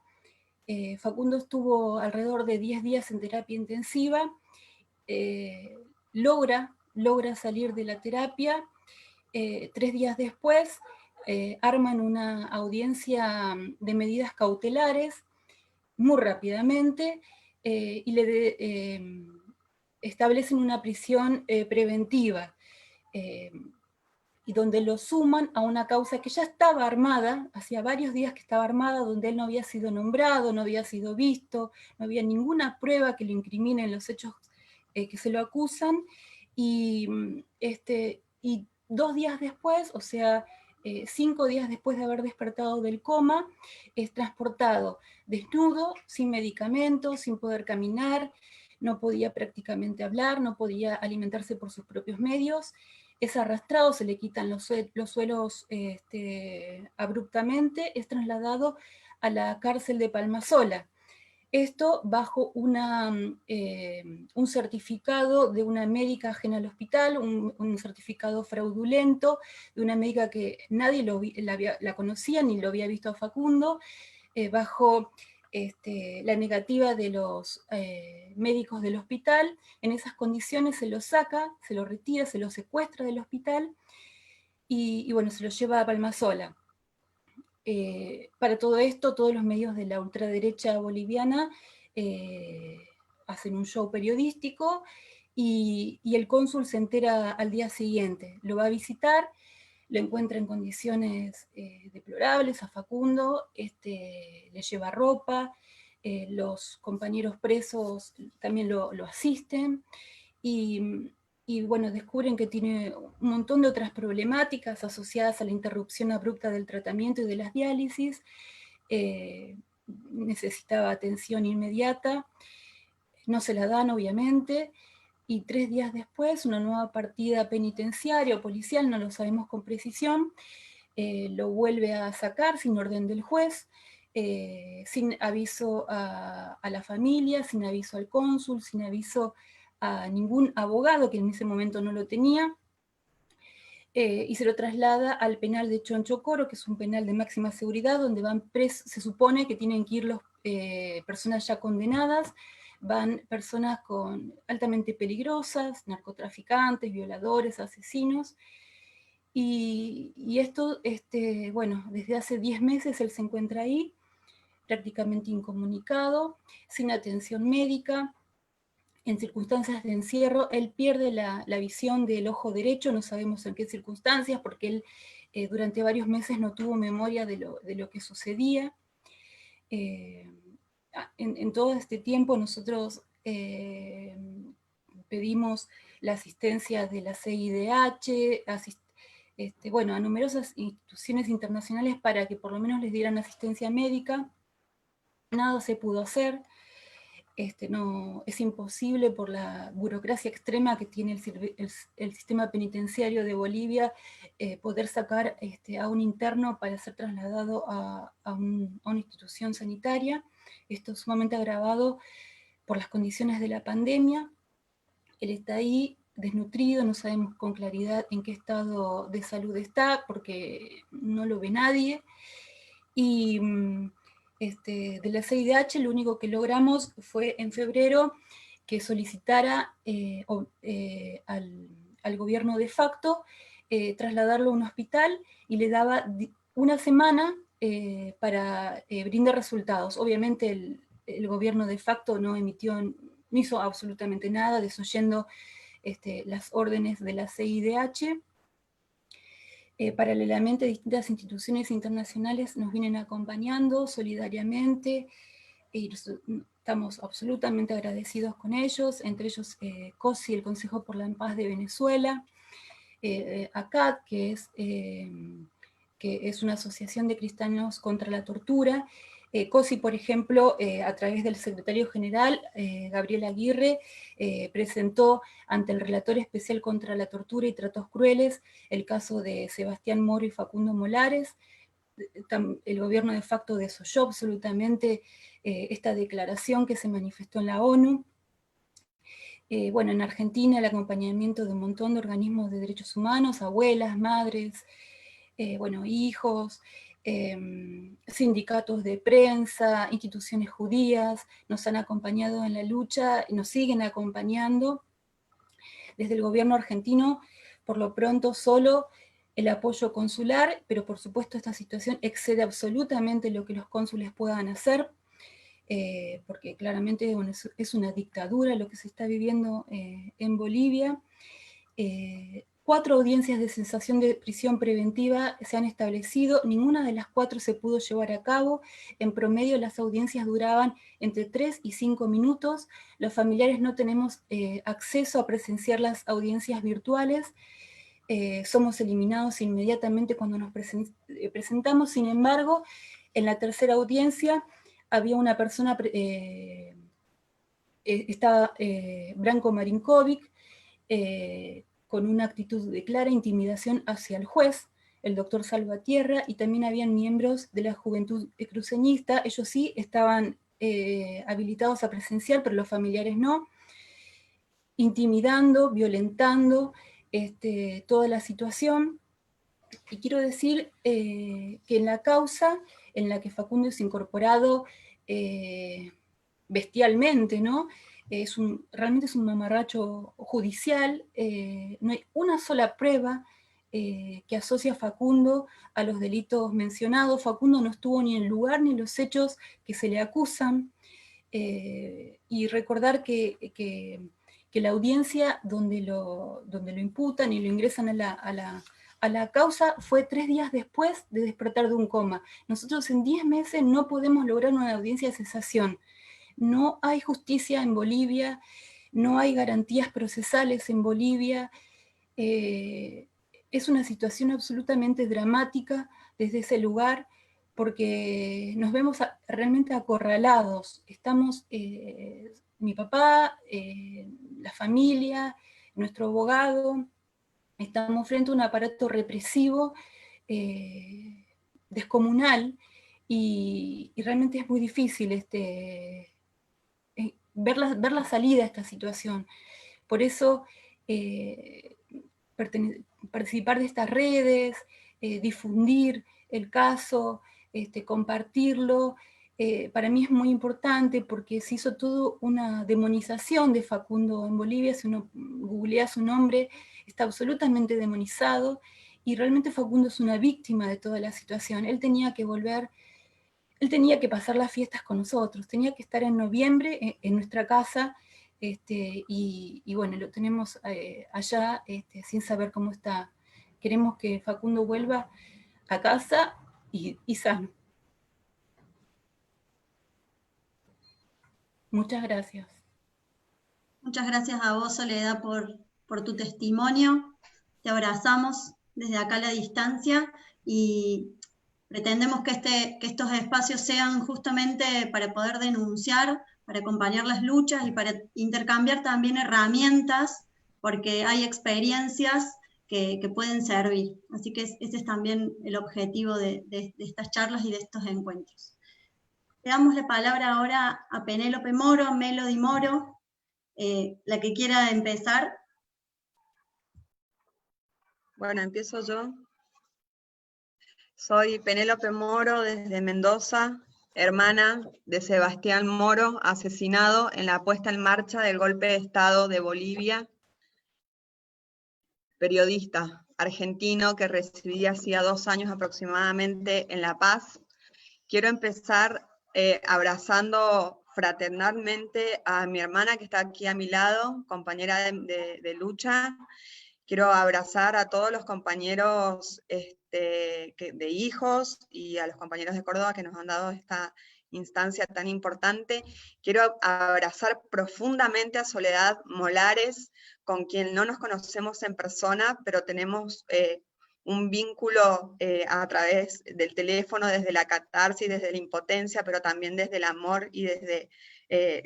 Facundo estuvo alrededor de 10 días en terapia intensiva, logra salir de la terapia. 3 días después arman una audiencia de medidas cautelares muy rápidamente y le establecen una prisión preventiva, y donde lo suman a una causa que ya estaba armada, hacía varios días que estaba armada, donde él no había sido nombrado, no había sido visto, no había ninguna prueba que lo incrimine en los hechos que se lo acusan, y 2 días después, o sea, 5 días después de haber despertado del coma, es transportado desnudo, sin medicamentos, sin poder caminar, no podía prácticamente hablar, no podía alimentarse por sus propios medios, es arrastrado, se le quitan los suelos abruptamente, es trasladado a la cárcel de Palmasola. Esto bajo un certificado de una médica ajena al hospital, un certificado fraudulento, de una médica que nadie la conocía ni lo había visto a Facundo, bajo la negativa de los médicos del hospital. En esas condiciones se lo saca, se lo retira, se lo secuestra del hospital y bueno, se lo lleva a Palmasola. para todo esto, todos los medios de la ultraderecha boliviana hacen un show periodístico, y el cónsul se entera al día siguiente, lo va a visitar, lo encuentra en condiciones deplorables a Facundo, le lleva ropa, los compañeros presos también lo asisten, y bueno, descubren que tiene un montón de otras problemáticas asociadas a la interrupción abrupta del tratamiento y de las diálisis, necesitaba atención inmediata, no se la dan obviamente, y 3 días después una nueva partida penitenciaria o policial, no lo sabemos con precisión, lo vuelve a sacar sin orden del juez, sin aviso a la familia, sin aviso al cónsul, sin aviso a ningún abogado, que en ese momento no lo tenía, y se lo traslada al penal de Chonchocoro, que es un penal de máxima seguridad, donde van presos, se supone que tienen que ir personas ya condenadas, van personas altamente peligrosas, narcotraficantes, violadores, asesinos, y esto, bueno, desde hace 10 meses él se encuentra ahí, prácticamente incomunicado, sin atención médica, en circunstancias de encierro. Él pierde la visión del ojo derecho, no sabemos en qué circunstancias, porque él durante varios meses no tuvo memoria de lo que sucedía. En todo este tiempo nosotros pedimos la asistencia de la CIDH, bueno, a numerosas instituciones internacionales para que por lo menos les dieran asistencia médica. Nada se pudo hacer. No, es imposible por la burocracia extrema que tiene el sistema penitenciario de Bolivia poder sacar a un interno para ser trasladado a una institución sanitaria. Esto es sumamente agravado por las condiciones de la pandemia. Él está ahí desnutrido, no sabemos con claridad en qué estado de salud está, porque no lo ve nadie, y de la CIDH lo único que logramos fue en febrero que solicitara al gobierno de facto trasladarlo a un hospital, y le daba una semana para brindar resultados. Obviamente el gobierno de facto no hizo absolutamente nada, desoyendo las órdenes de la CIDH. Paralelamente, distintas instituciones internacionales nos vienen acompañando solidariamente, y estamos absolutamente agradecidos con ellos, entre ellos COSI, el Consejo por la Paz de Venezuela, ACAT, que es una asociación de cristianos contra la tortura. COSI, por ejemplo, a través del secretario general, Gabriel Aguirre, presentó ante el relator especial contra la tortura y tratos crueles el caso de Sebastián Moro y Facundo Molares. El gobierno de facto desoyó absolutamente esta declaración que se manifestó en la ONU. Bueno, en Argentina el acompañamiento de un montón de organismos de derechos humanos, abuelas, madres, bueno, hijos, sindicatos de prensa, instituciones judías, nos han acompañado en la lucha y nos siguen acompañando. Desde el gobierno argentino, por lo pronto, solo el apoyo consular, pero por supuesto esta situación excede absolutamente lo que los cónsules puedan hacer, porque claramente bueno, es una dictadura lo que se está viviendo en Bolivia. 4 audiencias de cesación de prisión preventiva se han establecido, ninguna de las 4 se pudo llevar a cabo. En promedio las audiencias duraban entre 3 y 5 minutos, los familiares no tenemos acceso a presenciar las audiencias virtuales, somos eliminados inmediatamente cuando nos presentamos. Sin embargo, en la tercera audiencia había una persona, estaba Branko Marinkovic, con una actitud de clara intimidación hacia el juez, el doctor Salvatierra, y también habían miembros de la Juventud Cruceñista. Ellos sí estaban habilitados a presenciar, pero los familiares no, intimidando, violentando toda la situación. Y quiero decir que en la causa en la que Facundo es incorporado bestialmente, ¿no? Realmente es un mamarracho judicial, no hay una sola prueba que asocia a Facundo a los delitos mencionados. Facundo no estuvo ni en el lugar ni en los hechos que se le acusan, y recordar que la audiencia donde lo imputan y lo ingresan a la causa fue 3 días después de despertar de un coma. Nosotros en 10 meses no podemos lograr una audiencia de cesación. No hay justicia en Bolivia, no hay garantías procesales en Bolivia. Es una situación absolutamente dramática desde ese lugar, porque nos vemos realmente acorralados. Estamos, mi papá, la familia, nuestro abogado, estamos frente a un aparato represivo descomunal, y realmente es muy difícil ver la salida a esta situación. Por eso, participar de estas redes, difundir el caso, compartirlo, para mí es muy importante, porque se hizo toda una demonización de Facundo en Bolivia. Si uno googlea su nombre, está absolutamente demonizado, y realmente Facundo es una víctima de toda la situación. Él tenía que volver, él tenía que pasar las fiestas con nosotros, tenía que estar en noviembre en nuestra casa, y bueno, lo tenemos allá sin saber cómo está. Queremos que Facundo vuelva a casa y sano. Muchas gracias. Muchas gracias a vos, Soledad, por tu testimonio. Te abrazamos desde acá a la distancia, y pretendemos que estos espacios sean justamente para poder denunciar, para acompañar las luchas y para intercambiar también herramientas, porque hay experiencias que pueden servir. Así que ese es también el objetivo de estas charlas y de estos encuentros. Le damos la palabra ahora a Penélope Moro, a Melody Moro, la que quiera empezar. Bueno, empiezo yo. Soy Penélope Moro desde Mendoza, hermana de Sebastián Moro, asesinado en la puesta en marcha del golpe de Estado de Bolivia. Periodista argentino que residía hacía 2 años aproximadamente en La Paz. Quiero empezar abrazando fraternalmente a mi hermana que está aquí a mi lado, compañera de lucha. Quiero abrazar a todos los compañeros de hijos y a los compañeros de Córdoba que nos han dado esta instancia tan importante. Quiero abrazar profundamente a Soledad Molares, con quien no nos conocemos en persona, pero tenemos un vínculo a través del teléfono, desde la catarsis, desde la impotencia, pero también desde el amor y desde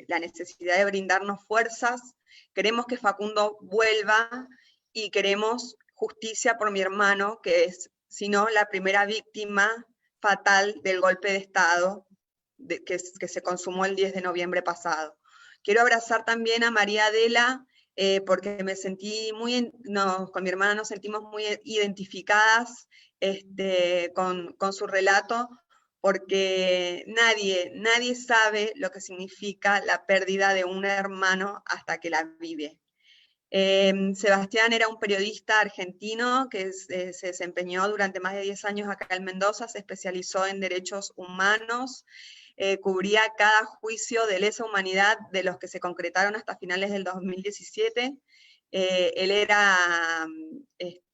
la necesidad de brindarnos fuerzas. Queremos que Facundo vuelva, y queremos justicia por mi hermano, que es, si no, la primera víctima fatal del golpe de Estado que se consumó el 10 de noviembre pasado. Quiero abrazar también a María Adela, porque me sentí con mi hermana nos sentimos muy identificadas con su relato, porque nadie sabe lo que significa la pérdida de un hermano hasta que la vive. Sebastián era un periodista argentino que se desempeñó durante más de 10 años acá en Mendoza, se especializó en derechos humanos, cubría cada juicio de lesa humanidad de los que se concretaron hasta finales del 2017. Él era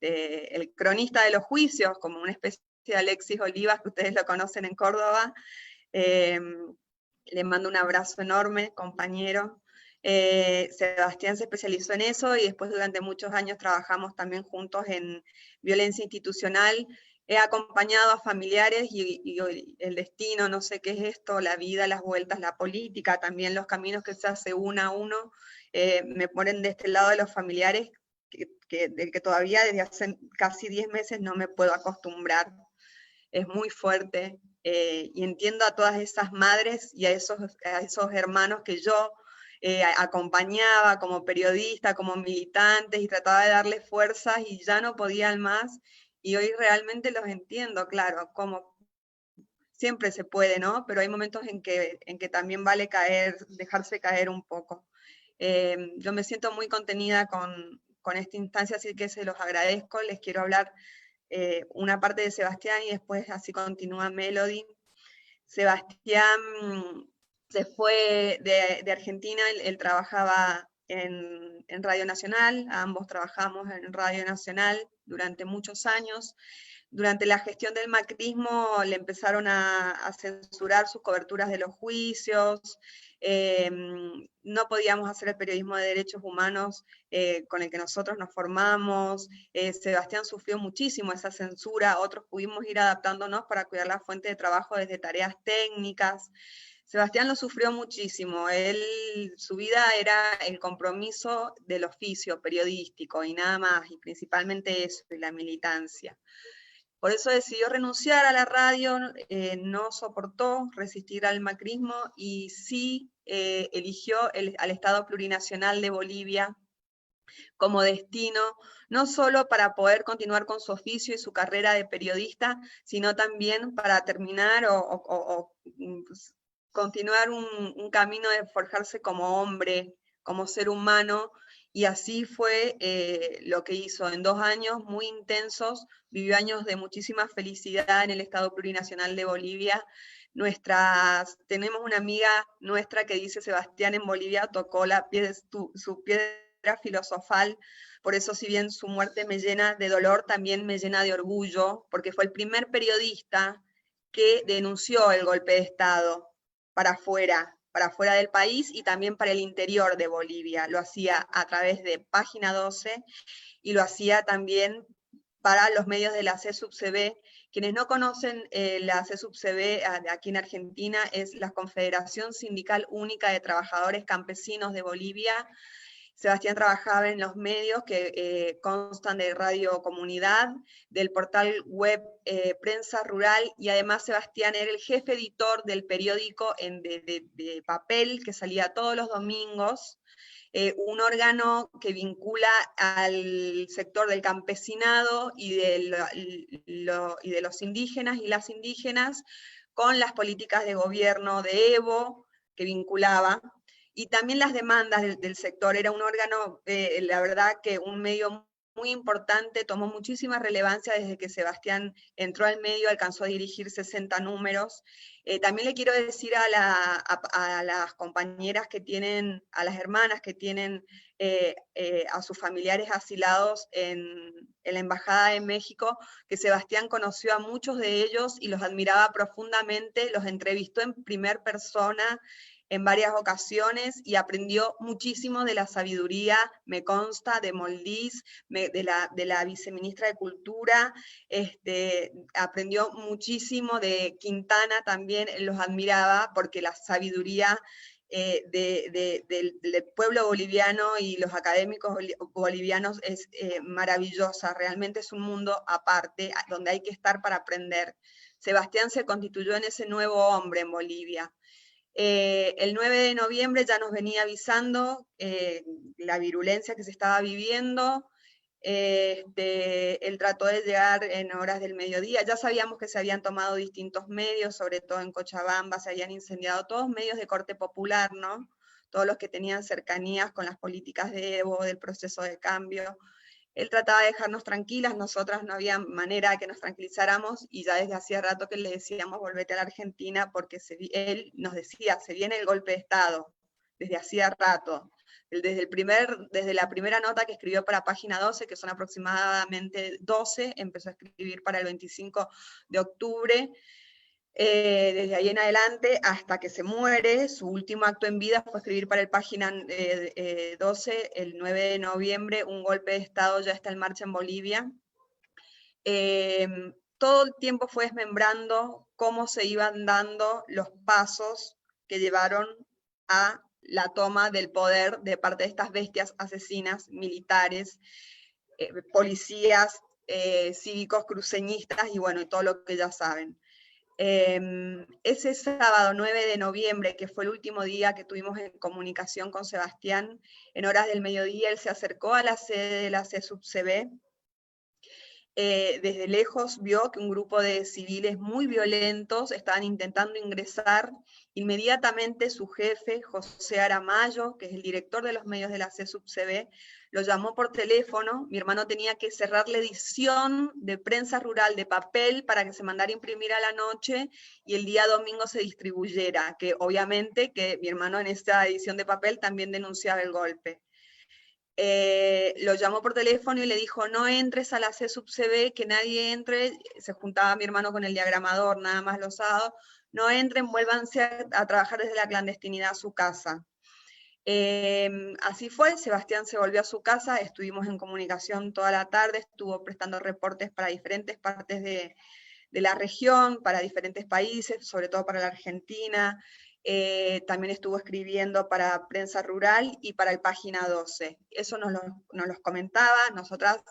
el cronista de los juicios, como una especie de Alexis Olivas, que ustedes lo conocen en Córdoba. Le mando un abrazo enorme, compañero. Sebastián se especializó en eso, y después durante muchos años trabajamos también juntos en violencia institucional. He acompañado a familiares y el destino, no sé qué es esto, la vida, las vueltas, la política, también los caminos que se hace uno a uno, me ponen de este lado de los familiares, del que todavía desde hace casi 10 meses no me puedo acostumbrar. Es muy fuerte, y entiendo a todas esas madres y a esos hermanos que yo acompañaba como periodista, como militantes, y trataba de darles fuerzas y ya no podían más, y hoy realmente los entiendo, claro, como siempre se puede, ¿no? Pero hay momentos en que también vale dejarse caer un poco. Yo me siento muy contenida con esta instancia, así que se los agradezco. Les quiero hablar una parte de Sebastián y después así continúa Melody. Sebastián se fue de Argentina, él trabajaba en Radio Nacional, ambos trabajamos en Radio Nacional durante muchos años. Durante la gestión del macrismo le empezaron a censurar sus coberturas de los juicios, no podíamos hacer el periodismo de derechos humanos con el que nosotros nos formamos. Sebastián sufrió muchísimo esa censura, otros pudimos ir adaptándonos para cuidar la fuente de trabajo desde tareas técnicas. Sebastián lo sufrió muchísimo, su vida era el compromiso del oficio periodístico y nada más, y principalmente eso, y la militancia. Por eso decidió renunciar a la radio, no soportó resistir al macrismo y sí eligió al Estado Plurinacional de Bolivia como destino, no solo para poder continuar con su oficio y su carrera de periodista, sino también para terminar pues, continuar un camino de forjarse como hombre, como ser humano, y así fue lo que hizo. En 2 años muy intensos, vivió años de muchísima felicidad en el Estado Plurinacional de Bolivia. Tenemos una amiga nuestra que dice: Sebastián en Bolivia tocó su piedra filosofal, por eso si bien su muerte me llena de dolor, también me llena de orgullo, porque fue el primer periodista que denunció el golpe de Estado para afuera del país y también para el interior de Bolivia. Lo hacía a través de Página 12 y lo hacía también para los medios de la CSUB-CB. Quienes no conocen la CSUB-CB aquí en Argentina es la Confederación Sindical Única de Trabajadores Campesinos de Bolivia. Sebastián trabajaba en los medios que constan de Radio Comunidad, del portal web Prensa Rural, y además Sebastián era el jefe editor del periódico de papel que salía todos los domingos, un órgano que vincula al sector del campesinado y de los indígenas y las indígenas con las políticas de gobierno de Evo, que vinculaba, y también las demandas del sector. Era un órgano, la verdad que un medio muy importante, tomó muchísima relevancia desde que Sebastián entró al medio, alcanzó a dirigir 60 números. También le quiero decir a las compañeras que tienen, a las hermanas que tienen a sus familiares asilados en la Embajada de México, que Sebastián conoció a muchos de ellos y los admiraba profundamente, los entrevistó en primera persona, en varias ocasiones, y aprendió muchísimo de la sabiduría, me consta, de Moldiz, de la viceministra de Cultura, aprendió muchísimo de Quintana también, los admiraba porque la sabiduría del pueblo boliviano y los académicos bolivianos es maravillosa, realmente es un mundo aparte, donde hay que estar para aprender. Sebastián se constituyó en ese nuevo hombre en Bolivia. El 9 de noviembre ya nos venía avisando la virulencia que se estaba viviendo. Él trató de llegar en horas del mediodía. Ya sabíamos que se habían tomado distintos medios, sobre todo en Cochabamba, se habían incendiado todos medios de corte popular, ¿no? Todos los que tenían cercanías con las políticas de Evo, del proceso de cambio. Él trataba de dejarnos tranquilas, nosotras no había manera de que nos tranquilizáramos, y ya desde hacía rato que le decíamos: volvete a la Argentina, porque él nos decía, se viene el golpe de Estado, desde hacía rato. Desde la primera nota que escribió para Página 12, que son aproximadamente 12, empezó a escribir para el 25 de octubre, desde ahí en adelante hasta que se muere. Su último acto en vida fue escribir para el Página 12, el 9 de noviembre, un golpe de Estado ya está en marcha en Bolivia. Todo el tiempo fue desmembrando cómo se iban dando los pasos que llevaron a la toma del poder de parte de estas bestias asesinas, militares, policías, cívicos, cruceñistas, y bueno, y todo lo que ya saben. Ese sábado 9 de noviembre, que fue el último día que tuvimos en comunicación con Sebastián, en horas del mediodía él se acercó a la sede de la CSUB-CB desde lejos vio que un grupo de civiles muy violentos estaban intentando ingresar. Inmediatamente su jefe, José Aramayo, que es el director de los medios de la CSUB-CB, lo llamó por teléfono. Mi hermano tenía que cerrar la edición de Prensa Rural de papel para que se mandara a imprimir a la noche y el día domingo se distribuyera, que obviamente que mi hermano en esta edición de papel también denunciaba el golpe. Lo llamó por teléfono y le dijo, no entres a la CSUB-CB, que nadie entre. Se juntaba mi hermano con el diagramador, nada más los sábados. No entren, vuélvanse a trabajar desde la clandestinidad a su casa. Así fue, Sebastián se volvió a su casa, estuvimos en comunicación toda la tarde, estuvo prestando reportes para diferentes partes de la región, para diferentes países, sobre todo para la Argentina. También estuvo escribiendo para Prensa Rural y para el Página 12. Eso nos los comentaba. Nosotras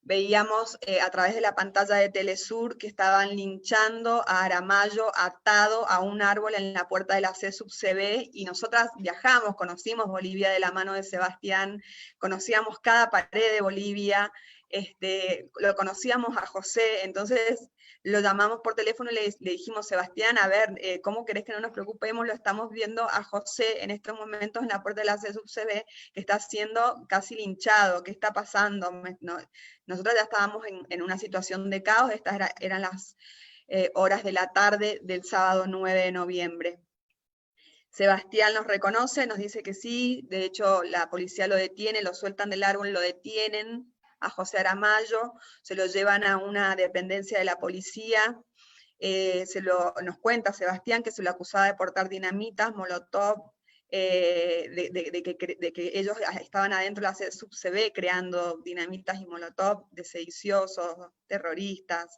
veíamos a través de la pantalla de Telesur que estaban linchando a Aramayo atado a un árbol en la puerta de la CSUB-CB, y nosotras viajamos, conocimos Bolivia de la mano de Sebastián, conocíamos cada pared de Bolivia, lo conocíamos a José, entonces lo llamamos por teléfono y le dijimos, Sebastián, a ver, ¿cómo querés que no nos preocupemos? Lo estamos viendo a José en estos momentos en la puerta de la CSUB-CB, que está siendo casi linchado. ¿Qué está pasando? Nosotros ya estábamos en una situación de caos. Estas eran las horas de la tarde del sábado 9 de noviembre. Sebastián nos reconoce, nos dice que sí, de hecho la policía lo detiene, lo sueltan del árbol, lo detienen a José Aramayo, se lo llevan a una dependencia de la policía. Nos cuenta Sebastián que se lo acusaba de portar dinamitas, molotov, de que ellos estaban adentro de la CSUB-CB creando dinamitas y molotov de sediciosos, terroristas.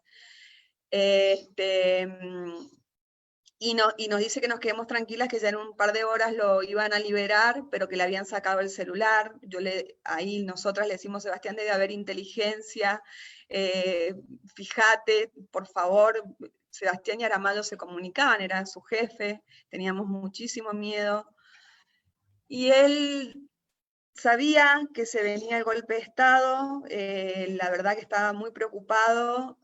Y nos dice que nos quedemos tranquilas, que ya en un par de horas lo iban a liberar, pero que le habían sacado el celular. Ahí nosotras le decimos, Sebastián, debe haber inteligencia, fíjate, por favor. Sebastián y Aramayo se comunicaban, era su jefe, teníamos muchísimo miedo. Y él sabía que se venía el golpe de Estado, la verdad que estaba muy preocupado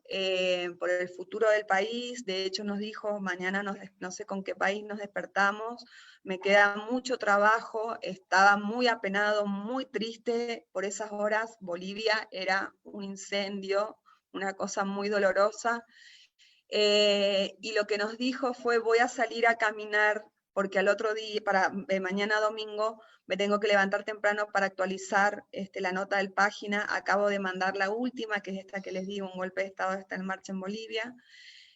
por el futuro del país. De hecho nos dijo, mañana no sé con qué país nos despertamos, me queda mucho trabajo, estaba muy apenado, muy triste por esas horas. Bolivia era un incendio, una cosa muy dolorosa. Y lo que nos dijo fue, voy a salir a caminar, porque al otro día, mañana domingo, me tengo que levantar temprano para actualizar la nota del Página. Acabo de mandar la última, que es esta que les digo, un golpe de Estado está en marcha en Bolivia.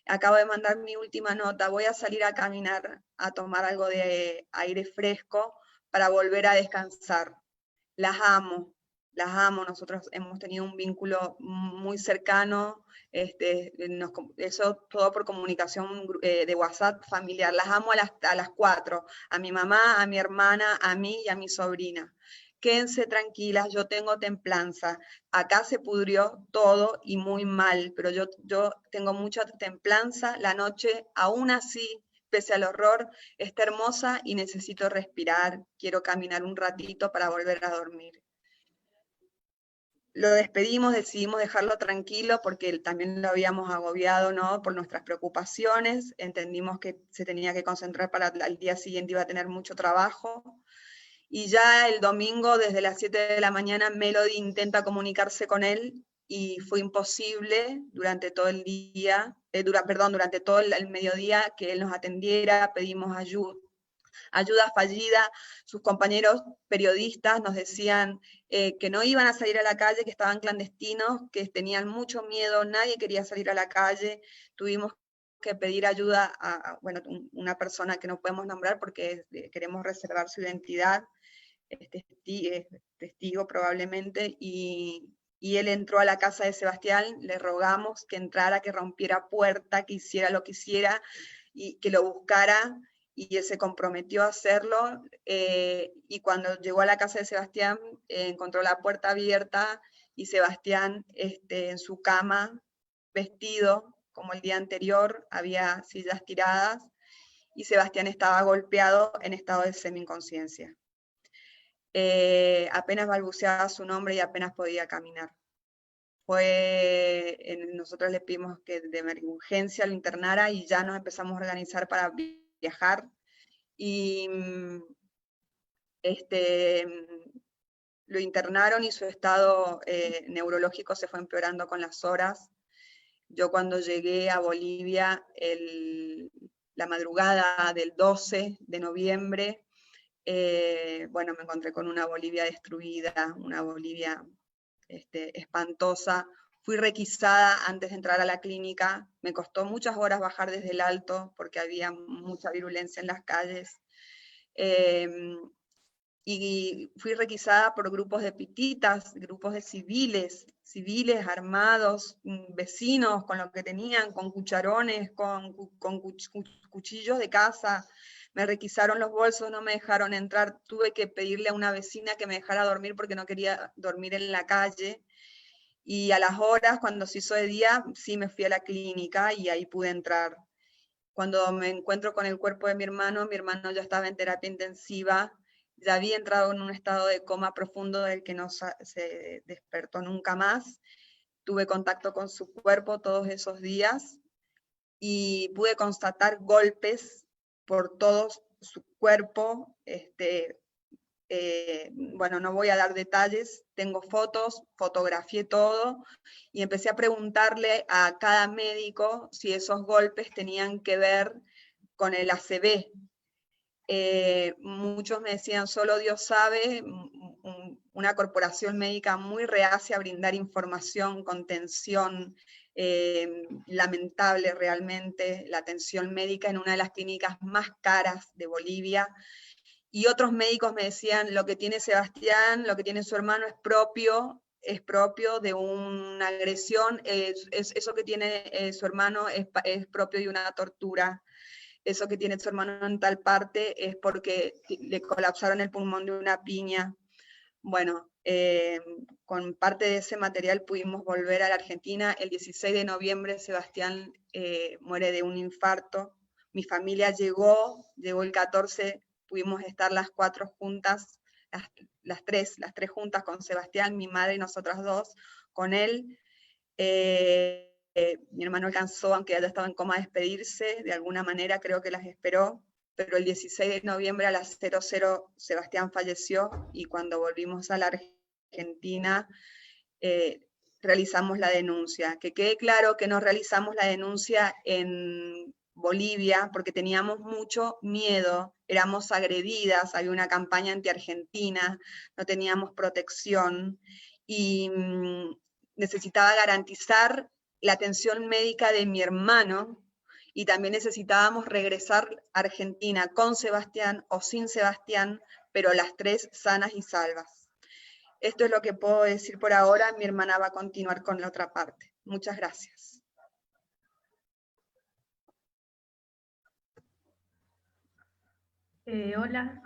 Acabo de mandar mi última nota, voy a salir a caminar, a tomar algo de aire fresco, para volver a descansar. Las amo, nosotros hemos tenido un vínculo muy cercano, eso todo por comunicación de WhatsApp familiar. Las amo a las 4, a mi mamá, a mi hermana, a mí y a mi sobrina. Quédense tranquilas, yo tengo templanza. Acá se pudrió todo y muy mal, pero yo tengo mucha templanza. La noche, aún así, pese al horror, está hermosa y necesito respirar. Quiero caminar un ratito para volver a dormir. Lo despedimos, decidimos dejarlo tranquilo porque también lo habíamos agobiado, ¿no?, por nuestras preocupaciones. Entendimos que se tenía que concentrar para el día siguiente, iba a tener mucho trabajo. Y ya el domingo, desde las 7 de la mañana, Melody intenta comunicarse con él y fue imposible durante todo el día, durante todo el mediodía, que él nos atendiera. Pedimos ayuda fallida. Sus compañeros periodistas nos decían que no iban a salir a la calle, que estaban clandestinos, que tenían mucho miedo, nadie quería salir a la calle. Tuvimos que pedir ayuda a una persona que no podemos nombrar porque queremos reservar su identidad, testigo probablemente, y él entró a la casa de Sebastián, le rogamos que entrara, que rompiera puerta, que hiciera lo que hiciera, y que lo buscara, y él se comprometió a hacerlo, y cuando llegó a la casa de Sebastián, encontró la puerta abierta, y Sebastián en su cama, vestido como el día anterior, había sillas tiradas, y Sebastián estaba golpeado en estado de semi-inconsciencia. Apenas balbuceaba su nombre y apenas podía caminar. nosotros le pedimos que de urgencia lo internara y ya nos empezamos a organizar para viajar. Y lo internaron y su estado neurológico se fue empeorando con las horas. Yo cuando llegué a Bolivia, la madrugada del 12 de noviembre, bueno, me encontré con una Bolivia destruida, una Bolivia espantosa. Fui requisada antes de entrar a la clínica, me costó muchas horas bajar desde el alto porque había mucha virulencia en las calles. Y fui requisada por grupos de pititas, grupos de civiles armados, vecinos con lo que tenían, con cucharones, con cuchillos de caza. Me requisaron los bolsos, no me dejaron entrar, tuve que pedirle a una vecina que me dejara dormir porque no quería dormir en la calle. Y a las horas, cuando se hizo de día, sí me fui a la clínica y ahí pude entrar. Cuando me encuentro con el cuerpo de mi hermano ya estaba en terapia intensiva, ya había entrado en un estado de coma profundo del que no se despertó nunca más. Tuve contacto con su cuerpo todos esos días y pude constatar golpes por todo su cuerpo. Bueno, no voy a dar detalles, tengo fotos, fotografié todo y empecé a preguntarle a cada médico si esos golpes tenían que ver con el ACV. Muchos me decían, solo Dios sabe, una corporación médica muy reacia a brindar información, contención, lamentable realmente, la atención médica en una de las clínicas más caras de Bolivia. Y otros médicos me decían, lo que tiene Sebastián, lo que tiene su hermano es propio de una agresión, eso que tiene su hermano es propio de una tortura. Eso que tiene su hermano en tal parte es porque le colapsaron el pulmón de una piña. Bueno, con parte de ese material pudimos volver a la Argentina. El 16 de noviembre Sebastián muere de un infarto. Mi familia llegó el 14, pudimos estar las 4 juntas, las tres juntas con Sebastián, mi madre y nosotras dos, con él. Mi hermano alcanzó, aunque ya estaba en coma, a despedirse, de alguna manera creo que las esperó, pero el 16 de noviembre a las 00 Sebastián falleció y cuando volvimos a la Argentina realizamos la denuncia. Que quede claro que no realizamos la denuncia en Bolivia porque teníamos mucho miedo, éramos agredidas, había una campaña anti-argentina, no teníamos protección y necesitaba garantizar la atención médica de mi hermano y también necesitábamos regresar a Argentina con Sebastián o sin Sebastián, pero las 3 sanas y salvas. Esto es lo que puedo decir por ahora, mi hermana va a continuar con la otra parte. Muchas gracias. Hola,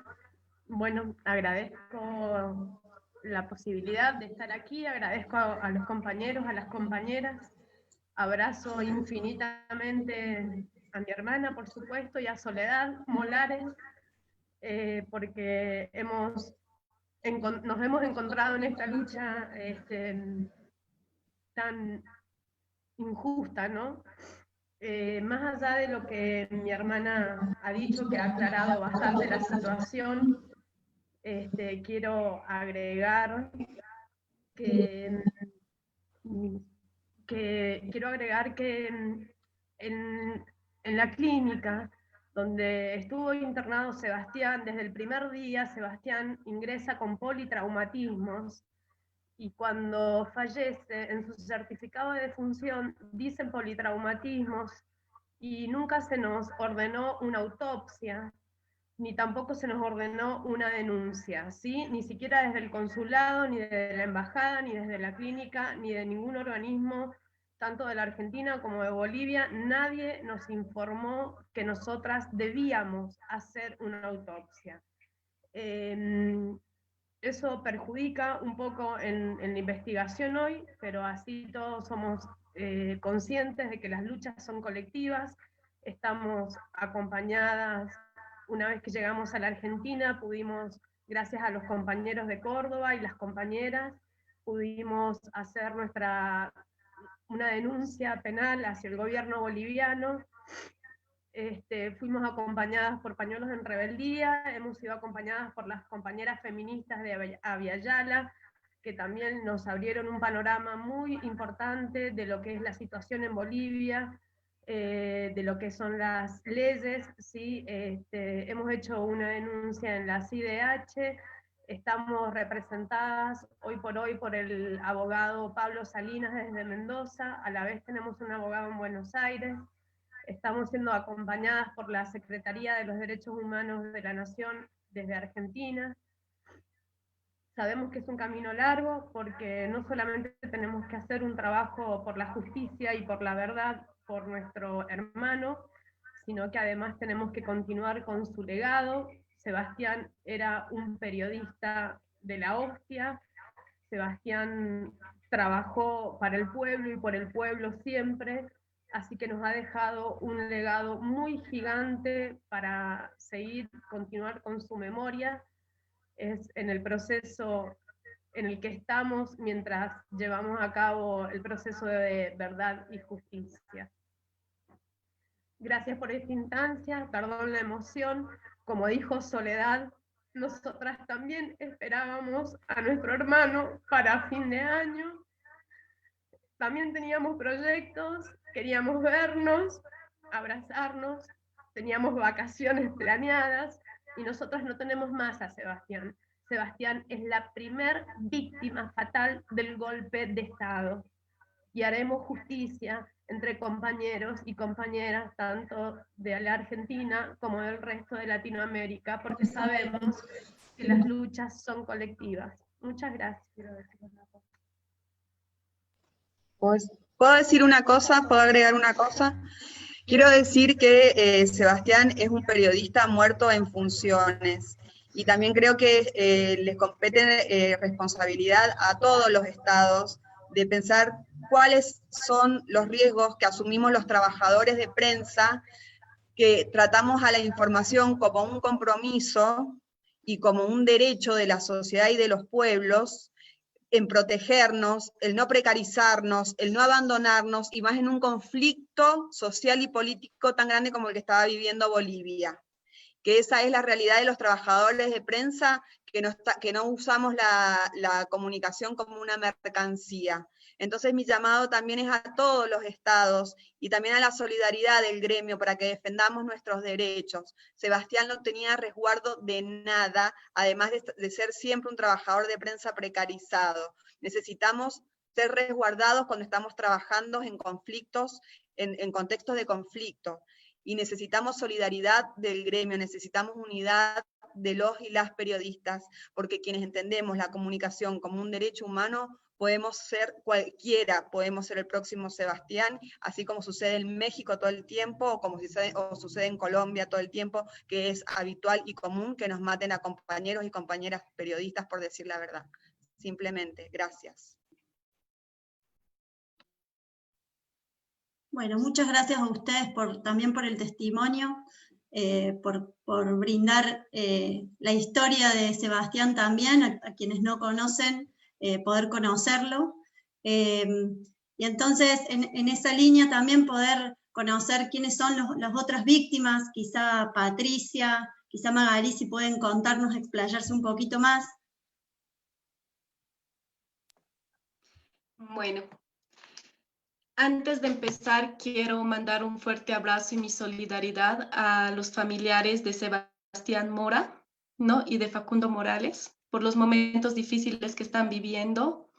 bueno, agradezco la posibilidad de estar aquí, agradezco a los compañeros, a las compañeras, abrazo infinitamente a mi hermana, por supuesto, y a Soledad Molares, porque nos hemos encontrado en esta lucha tan injusta, ¿no? Más allá de lo que mi hermana ha dicho, que ha aclarado bastante la situación, quiero agregar que en la clínica donde estuvo internado Sebastián, desde el primer día Sebastián ingresa con politraumatismos y cuando fallece en su certificado de defunción dicen politraumatismos y nunca se nos ordenó una autopsia, ni tampoco se nos ordenó una denuncia, ¿sí? Ni siquiera desde el consulado, ni desde la embajada, ni desde la clínica, ni de ningún organismo, tanto de la Argentina como de Bolivia, nadie nos informó que nosotras debíamos hacer una autopsia. Eso perjudica un poco en la investigación hoy, pero así todos somos conscientes de que las luchas son colectivas, estamos acompañadas. Una vez que llegamos a la Argentina pudimos, gracias a los compañeros de Córdoba y las compañeras, pudimos hacer una denuncia penal hacia el gobierno boliviano. Fuimos acompañadas por Pañuelos en Rebeldía, hemos sido acompañadas por las compañeras feministas de Aviala, que también nos abrieron un panorama muy importante de lo que es la situación en Bolivia, de lo que son las leyes, ¿sí? Hemos hecho una denuncia en la CIDH, estamos representadas hoy por el abogado Pablo Salinas desde Mendoza, a la vez tenemos un abogado en Buenos Aires, estamos siendo acompañadas por la Secretaría de los Derechos Humanos de la Nación desde Argentina. Sabemos que es un camino largo porque no solamente tenemos que hacer un trabajo por la justicia y por la verdad por nuestro hermano, sino que además tenemos que continuar con su legado. Sebastián era un periodista de la hostia, Sebastián trabajó para el pueblo y por el pueblo siempre, así que nos ha dejado un legado muy gigante para continuar con su memoria. Es en el proceso en el que estamos mientras llevamos a cabo el proceso de verdad y justicia. Gracias por esta instancia, perdón la emoción, como dijo Soledad, nosotras también esperábamos a nuestro hermano para fin de año, también teníamos proyectos, queríamos vernos, abrazarnos, teníamos vacaciones planeadas, y nosotros no tenemos más a Sebastián. Sebastián es la primer víctima fatal del golpe de Estado. Y haremos justicia entre compañeros y compañeras, tanto de la Argentina como del resto de Latinoamérica, porque sabemos que las luchas son colectivas. Muchas gracias. ¿Puedo decir una cosa? ¿Puedo agregar una cosa? Quiero decir que Sebastián es un periodista muerto en funciones, y también creo que les compete responsabilidad a todos los estados de pensar cuáles son los riesgos que asumimos los trabajadores de prensa, que tratamos a la información como un compromiso y como un derecho de la sociedad y de los pueblos, en protegernos, el no precarizarnos, el no abandonarnos, y más en un conflicto social y político tan grande como el que estaba viviendo Bolivia. Que esa es la realidad de los trabajadores de prensa, que no usamos la comunicación como una mercancía. Entonces mi llamado también es a todos los estados y también a la solidaridad del gremio para que defendamos nuestros derechos. Sebastián no tenía resguardo de nada, además de ser siempre un trabajador de prensa precarizado. Necesitamos ser resguardados cuando estamos trabajando en conflictos, en contextos de conflicto. Y necesitamos solidaridad del gremio, necesitamos unidad de los y las periodistas, porque quienes entendemos la comunicación como un derecho humano, podemos ser cualquiera, podemos ser el próximo Sebastián, así como sucede en México todo el tiempo, o como sucede en Colombia todo el tiempo, que es habitual y común que nos maten a compañeros y compañeras periodistas por decir la verdad. Simplemente, gracias. Bueno, muchas gracias a ustedes también por el testimonio, por brindar la historia de Sebastián también, a quienes no conocen, poder conocerlo. Y entonces, en esa línea también poder conocer quiénes son las otras víctimas, quizá Patricia, quizá Magalí, si pueden contarnos, explayarse un poquito más. Bueno. Antes de empezar, quiero mandar un fuerte abrazo y mi solidaridad a los familiares de Sebastián Mora, ¿no? Y de Facundo Morales, por los momentos difíciles que están viviendo.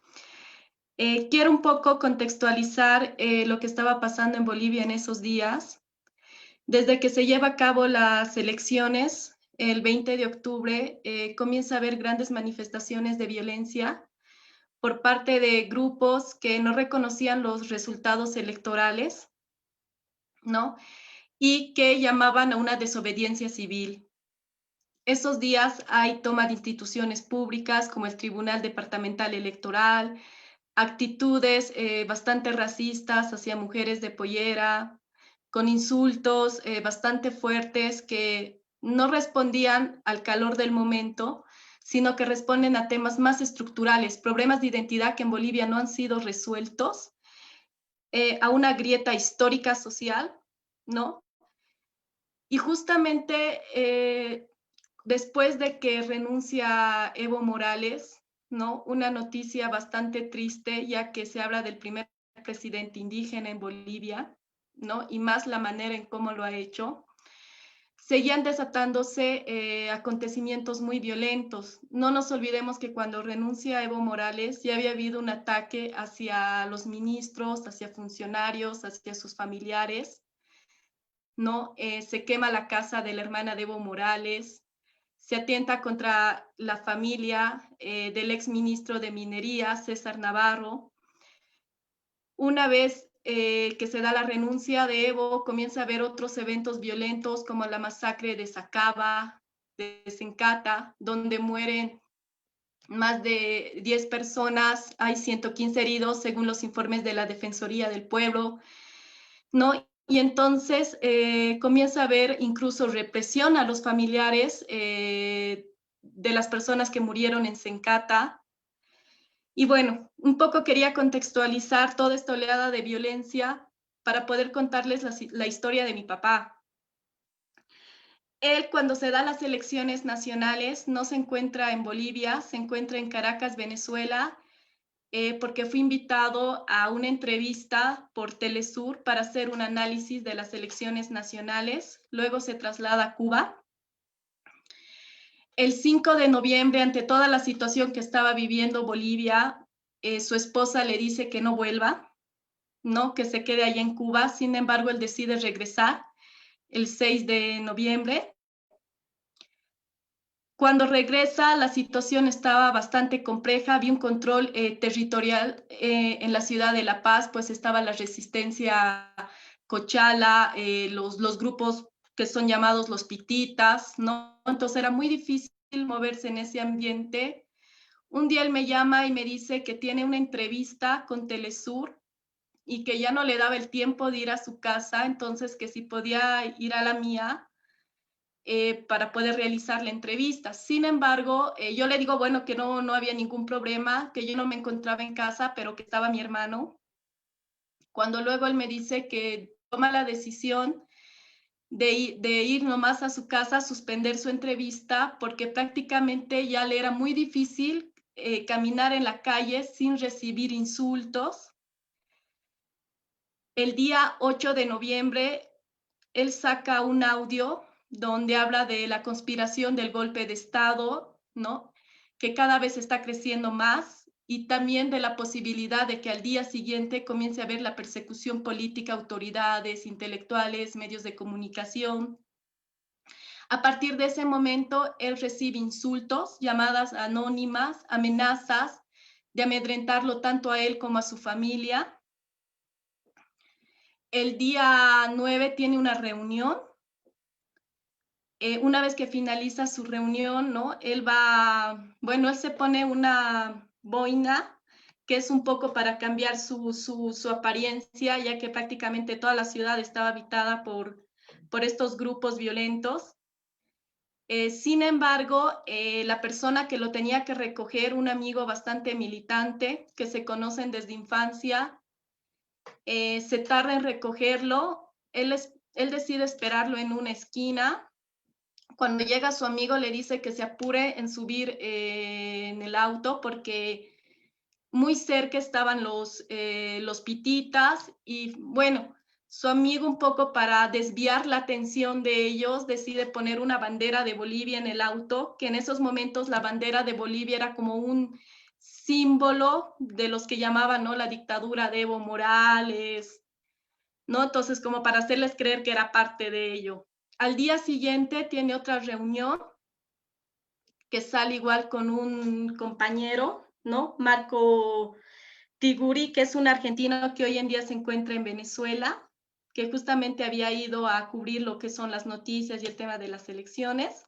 Quiero un poco contextualizar lo que estaba pasando en Bolivia en esos días. Desde que se lleva a cabo las elecciones, el 20 de octubre, comienza a haber grandes manifestaciones de violencia por parte de grupos que no reconocían los resultados electorales, ¿no? Y que llamaban a una desobediencia civil. Esos días hay toma de instituciones públicas como el Tribunal Departamental Electoral, actitudes bastante racistas hacia mujeres de pollera, con insultos bastante fuertes que no respondían al calor del momento, sino que responden a temas más estructurales, problemas de identidad que en Bolivia no han sido resueltos, a una grieta histórica social, ¿no? Y justamente después de que renuncia Evo Morales, ¿no? Una noticia bastante triste, ya que se habla del primer presidente indígena en Bolivia, ¿no? Y más la manera en cómo lo ha hecho. Seguían desatándose acontecimientos muy violentos. No nos olvidemos que cuando renuncia Evo Morales ya había habido un ataque hacia los ministros, hacia funcionarios, hacia sus familiares, ¿no? Se quema la casa de la hermana de Evo Morales, se atenta contra la familia del exministro de Minería, César Navarro. Una vez que se da la renuncia de Evo, comienza a haber otros eventos violentos como la masacre de Sacaba, de Sencata, donde mueren más de 10 personas, hay 115 heridos según los informes de la Defensoría del Pueblo, ¿no? Y entonces comienza a haber incluso represión a los familiares de las personas que murieron en Sencata. Y bueno, un poco quería contextualizar toda esta oleada de violencia para poder contarles la historia de mi papá. Él, cuando se da las elecciones nacionales, no se encuentra en Bolivia, se encuentra en Caracas, Venezuela, porque fue invitado a una entrevista por Telesur para hacer un análisis de las elecciones nacionales. Luego se traslada a Cuba. El 5 de noviembre, ante toda la situación que estaba viviendo Bolivia, su esposa le dice que no vuelva, ¿no? Que se quede allá en Cuba. Sin embargo, él decide regresar el 6 de noviembre. Cuando regresa, la situación estaba bastante compleja, había un control territorial en la ciudad de La Paz, pues estaba la resistencia Cochala, los grupos que son llamados los pititas, ¿no? Entonces era muy difícil moverse en ese ambiente. Un día él me llama y me dice que tiene una entrevista con Telesur y que ya no le daba el tiempo de ir a su casa, entonces que si podía ir a la mía, para poder realizar la entrevista. Sin embargo, yo le digo, bueno, que no había ningún problema, que yo no me encontraba en casa, pero que estaba mi hermano. Cuando luego él me dice que toma la decisión de ir nomás a su casa, suspender su entrevista, porque prácticamente ya le era muy difícil caminar en la calle sin recibir insultos. El día 8 de noviembre, él saca un audio donde habla de la conspiración del golpe de Estado, ¿no? Que cada vez está creciendo más, y también de la posibilidad de que al día siguiente comience a haber la persecución política, autoridades, intelectuales, medios de comunicación. A partir de ese momento, él recibe insultos, llamadas anónimas, amenazas de amedrentarlo tanto a él como a su familia. El día 9 tiene una reunión. Una vez que finaliza su reunión, ¿no? Él se pone una boina, que es un poco para cambiar su apariencia, ya que prácticamente toda la ciudad estaba habitada por estos grupos violentos. Sin embargo, la persona que lo tenía que recoger, un amigo bastante militante, que se conocen desde infancia, se tarda en recogerlo. Él decide esperarlo en una esquina. Cuando llega su amigo le dice que se apure en subir en el auto porque muy cerca estaban los pititas, y bueno, su amigo, un poco para desviar la atención de ellos, decide poner una bandera de Bolivia en el auto, que en esos momentos la bandera de Bolivia era como un símbolo de los que llamaban, ¿no?, la dictadura de Evo Morales, ¿no? Entonces, como para hacerles creer que era parte de ello. Al día siguiente tiene otra reunión que sale igual con un compañero, ¿no? Marco Tiguri, que es un argentino que hoy en día se encuentra en Venezuela, que justamente había ido a cubrir lo que son las noticias y el tema de las elecciones.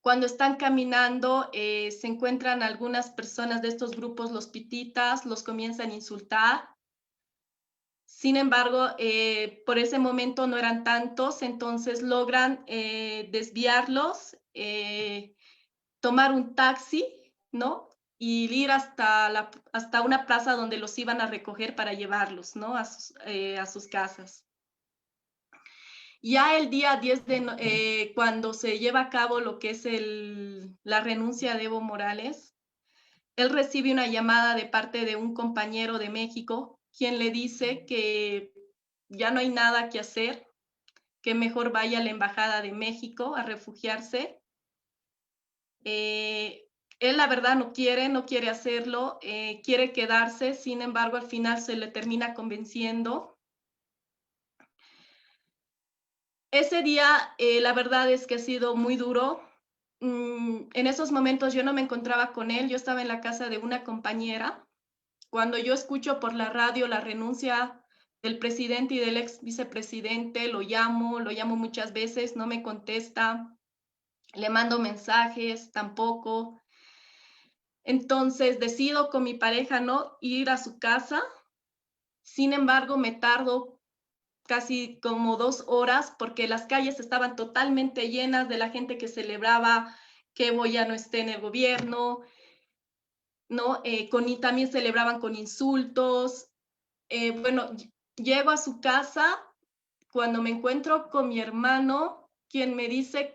Cuando están caminando, se encuentran algunas personas de estos grupos, los pititas, los comienzan a insultar. Sin embargo, por ese momento no eran tantos, entonces logran desviarlos. tomar un taxi, ¿no? Y ir hasta una plaza donde los iban a recoger para llevarlos, ¿no? A sus casas. Ya el día 10 cuando se lleva a cabo lo que es la renuncia de Evo Morales, él recibe una llamada de parte de un compañero de México, quien le dice que ya no hay nada que hacer, que mejor vaya a la Embajada de México a refugiarse. Él la verdad no quiere hacerlo, quiere quedarse, sin embargo al final se le termina convenciendo. Ese día la verdad es que ha sido muy duro. En esos momentos yo no me encontraba con él, yo estaba en la casa de una compañera. Cuando yo escucho por la radio la renuncia del presidente y del ex vicepresidente, lo llamo muchas veces, no me contesta, le mando mensajes, tampoco. Entonces decido con mi pareja no ir a su casa. Sin embargo, me tardo casi como 2 horas porque las calles estaban totalmente llenas de la gente que celebraba que Evo ya no esté en el gobierno, ¿no? Y también celebraban con insultos. Bueno, llego a su casa cuando me encuentro con mi hermano, quien me dice,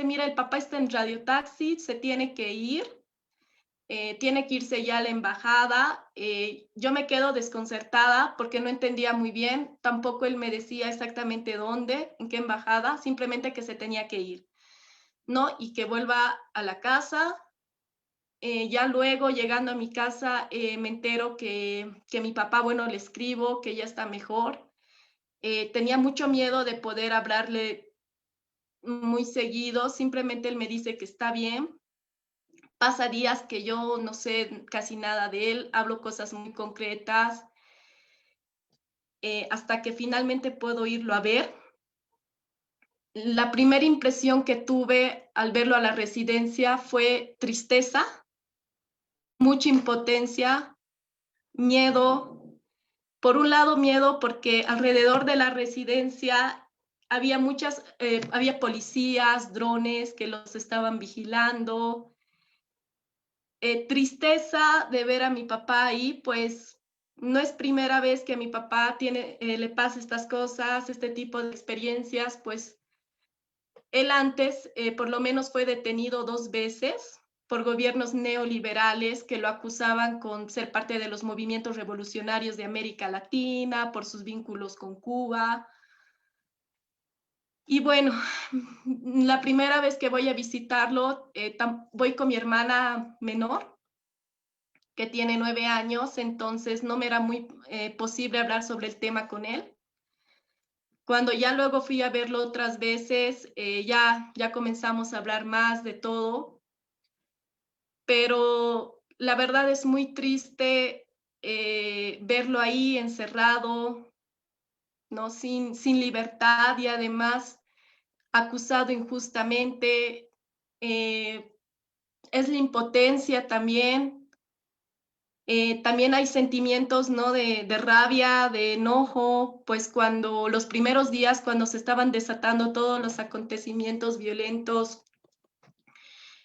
mira, el papá está en radiotaxi, se tiene que ir. Tiene que irse ya a la embajada. Yo me quedo desconcertada porque no entendía muy bien, tampoco él me decía exactamente dónde, en qué embajada, simplemente que se tenía que ir, ¿no? Y que vuelva a la casa. Ya luego, llegando a mi casa, me entero que mi papá, bueno, le escribo, que ya está mejor. Tenía mucho miedo de poder hablarle muy seguido, simplemente él me dice que está bien. Pasa días que yo no sé casi nada de él, hablo cosas muy concretas, hasta que finalmente puedo irlo a ver. La primera impresión que tuve al verlo a la residencia fue tristeza, mucha impotencia, miedo. Por un lado, miedo porque alrededor de la residencia había había policías, drones que los estaban vigilando. Tristeza de ver a mi papá ahí, pues no es primera vez que a mi papá le pasa estas cosas, este tipo de experiencias, pues él antes por lo menos fue detenido 2 veces por gobiernos neoliberales que lo acusaban con ser parte de los movimientos revolucionarios de América Latina, por sus vínculos con Cuba. Y bueno, la primera vez que voy a visitarlo, voy con mi hermana menor, que tiene 9 años, entonces no me era muy posible hablar sobre el tema con él. Cuando ya luego fui a verlo otras veces, ya comenzamos a hablar más de todo, pero la verdad es muy triste verlo ahí encerrado, ¿no? Sin libertad y además acusado injustamente. Es la impotencia también. También hay sentimientos, ¿no? de rabia, de enojo, pues cuando los primeros días, cuando se estaban desatando todos los acontecimientos violentos,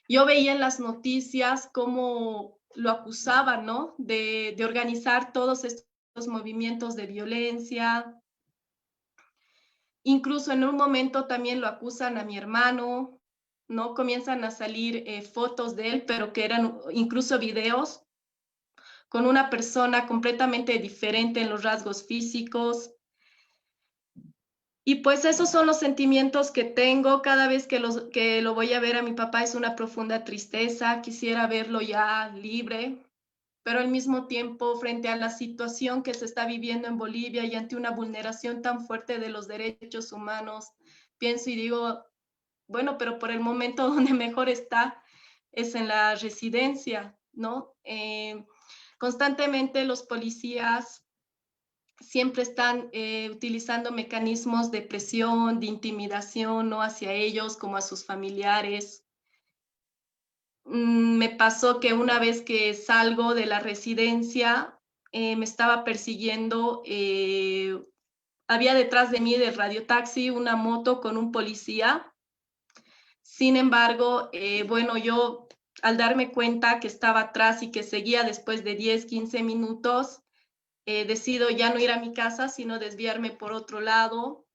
yo veía en las noticias cómo lo acusaban, ¿no? de organizar todos estos movimientos de violencia. Incluso en un momento también lo acusan a mi hermano, ¿no? Comienzan a salir fotos de él, pero que eran incluso videos con una persona completamente diferente en los rasgos físicos. Y pues esos son los sentimientos que tengo cada vez que lo voy a ver a mi papá. Es una profunda tristeza, quisiera verlo ya libre, pero al mismo tiempo frente a la situación que se está viviendo en Bolivia y ante una vulneración tan fuerte de los derechos humanos, pienso y digo, bueno, pero por el momento donde mejor está es en la residencia, ¿no? Constantemente los policías siempre están utilizando mecanismos de presión, de intimidación, ¿no? Hacia ellos como a sus familiares. Me pasó que una vez que salgo de la residencia, me estaba persiguiendo, había detrás de mí del radiotaxi una moto con un policía. Sin embargo, bueno, yo al darme cuenta que estaba atrás y que seguía después de 10, 15 minutos, decido ya no ir a mi casa, sino desviarme por otro lado.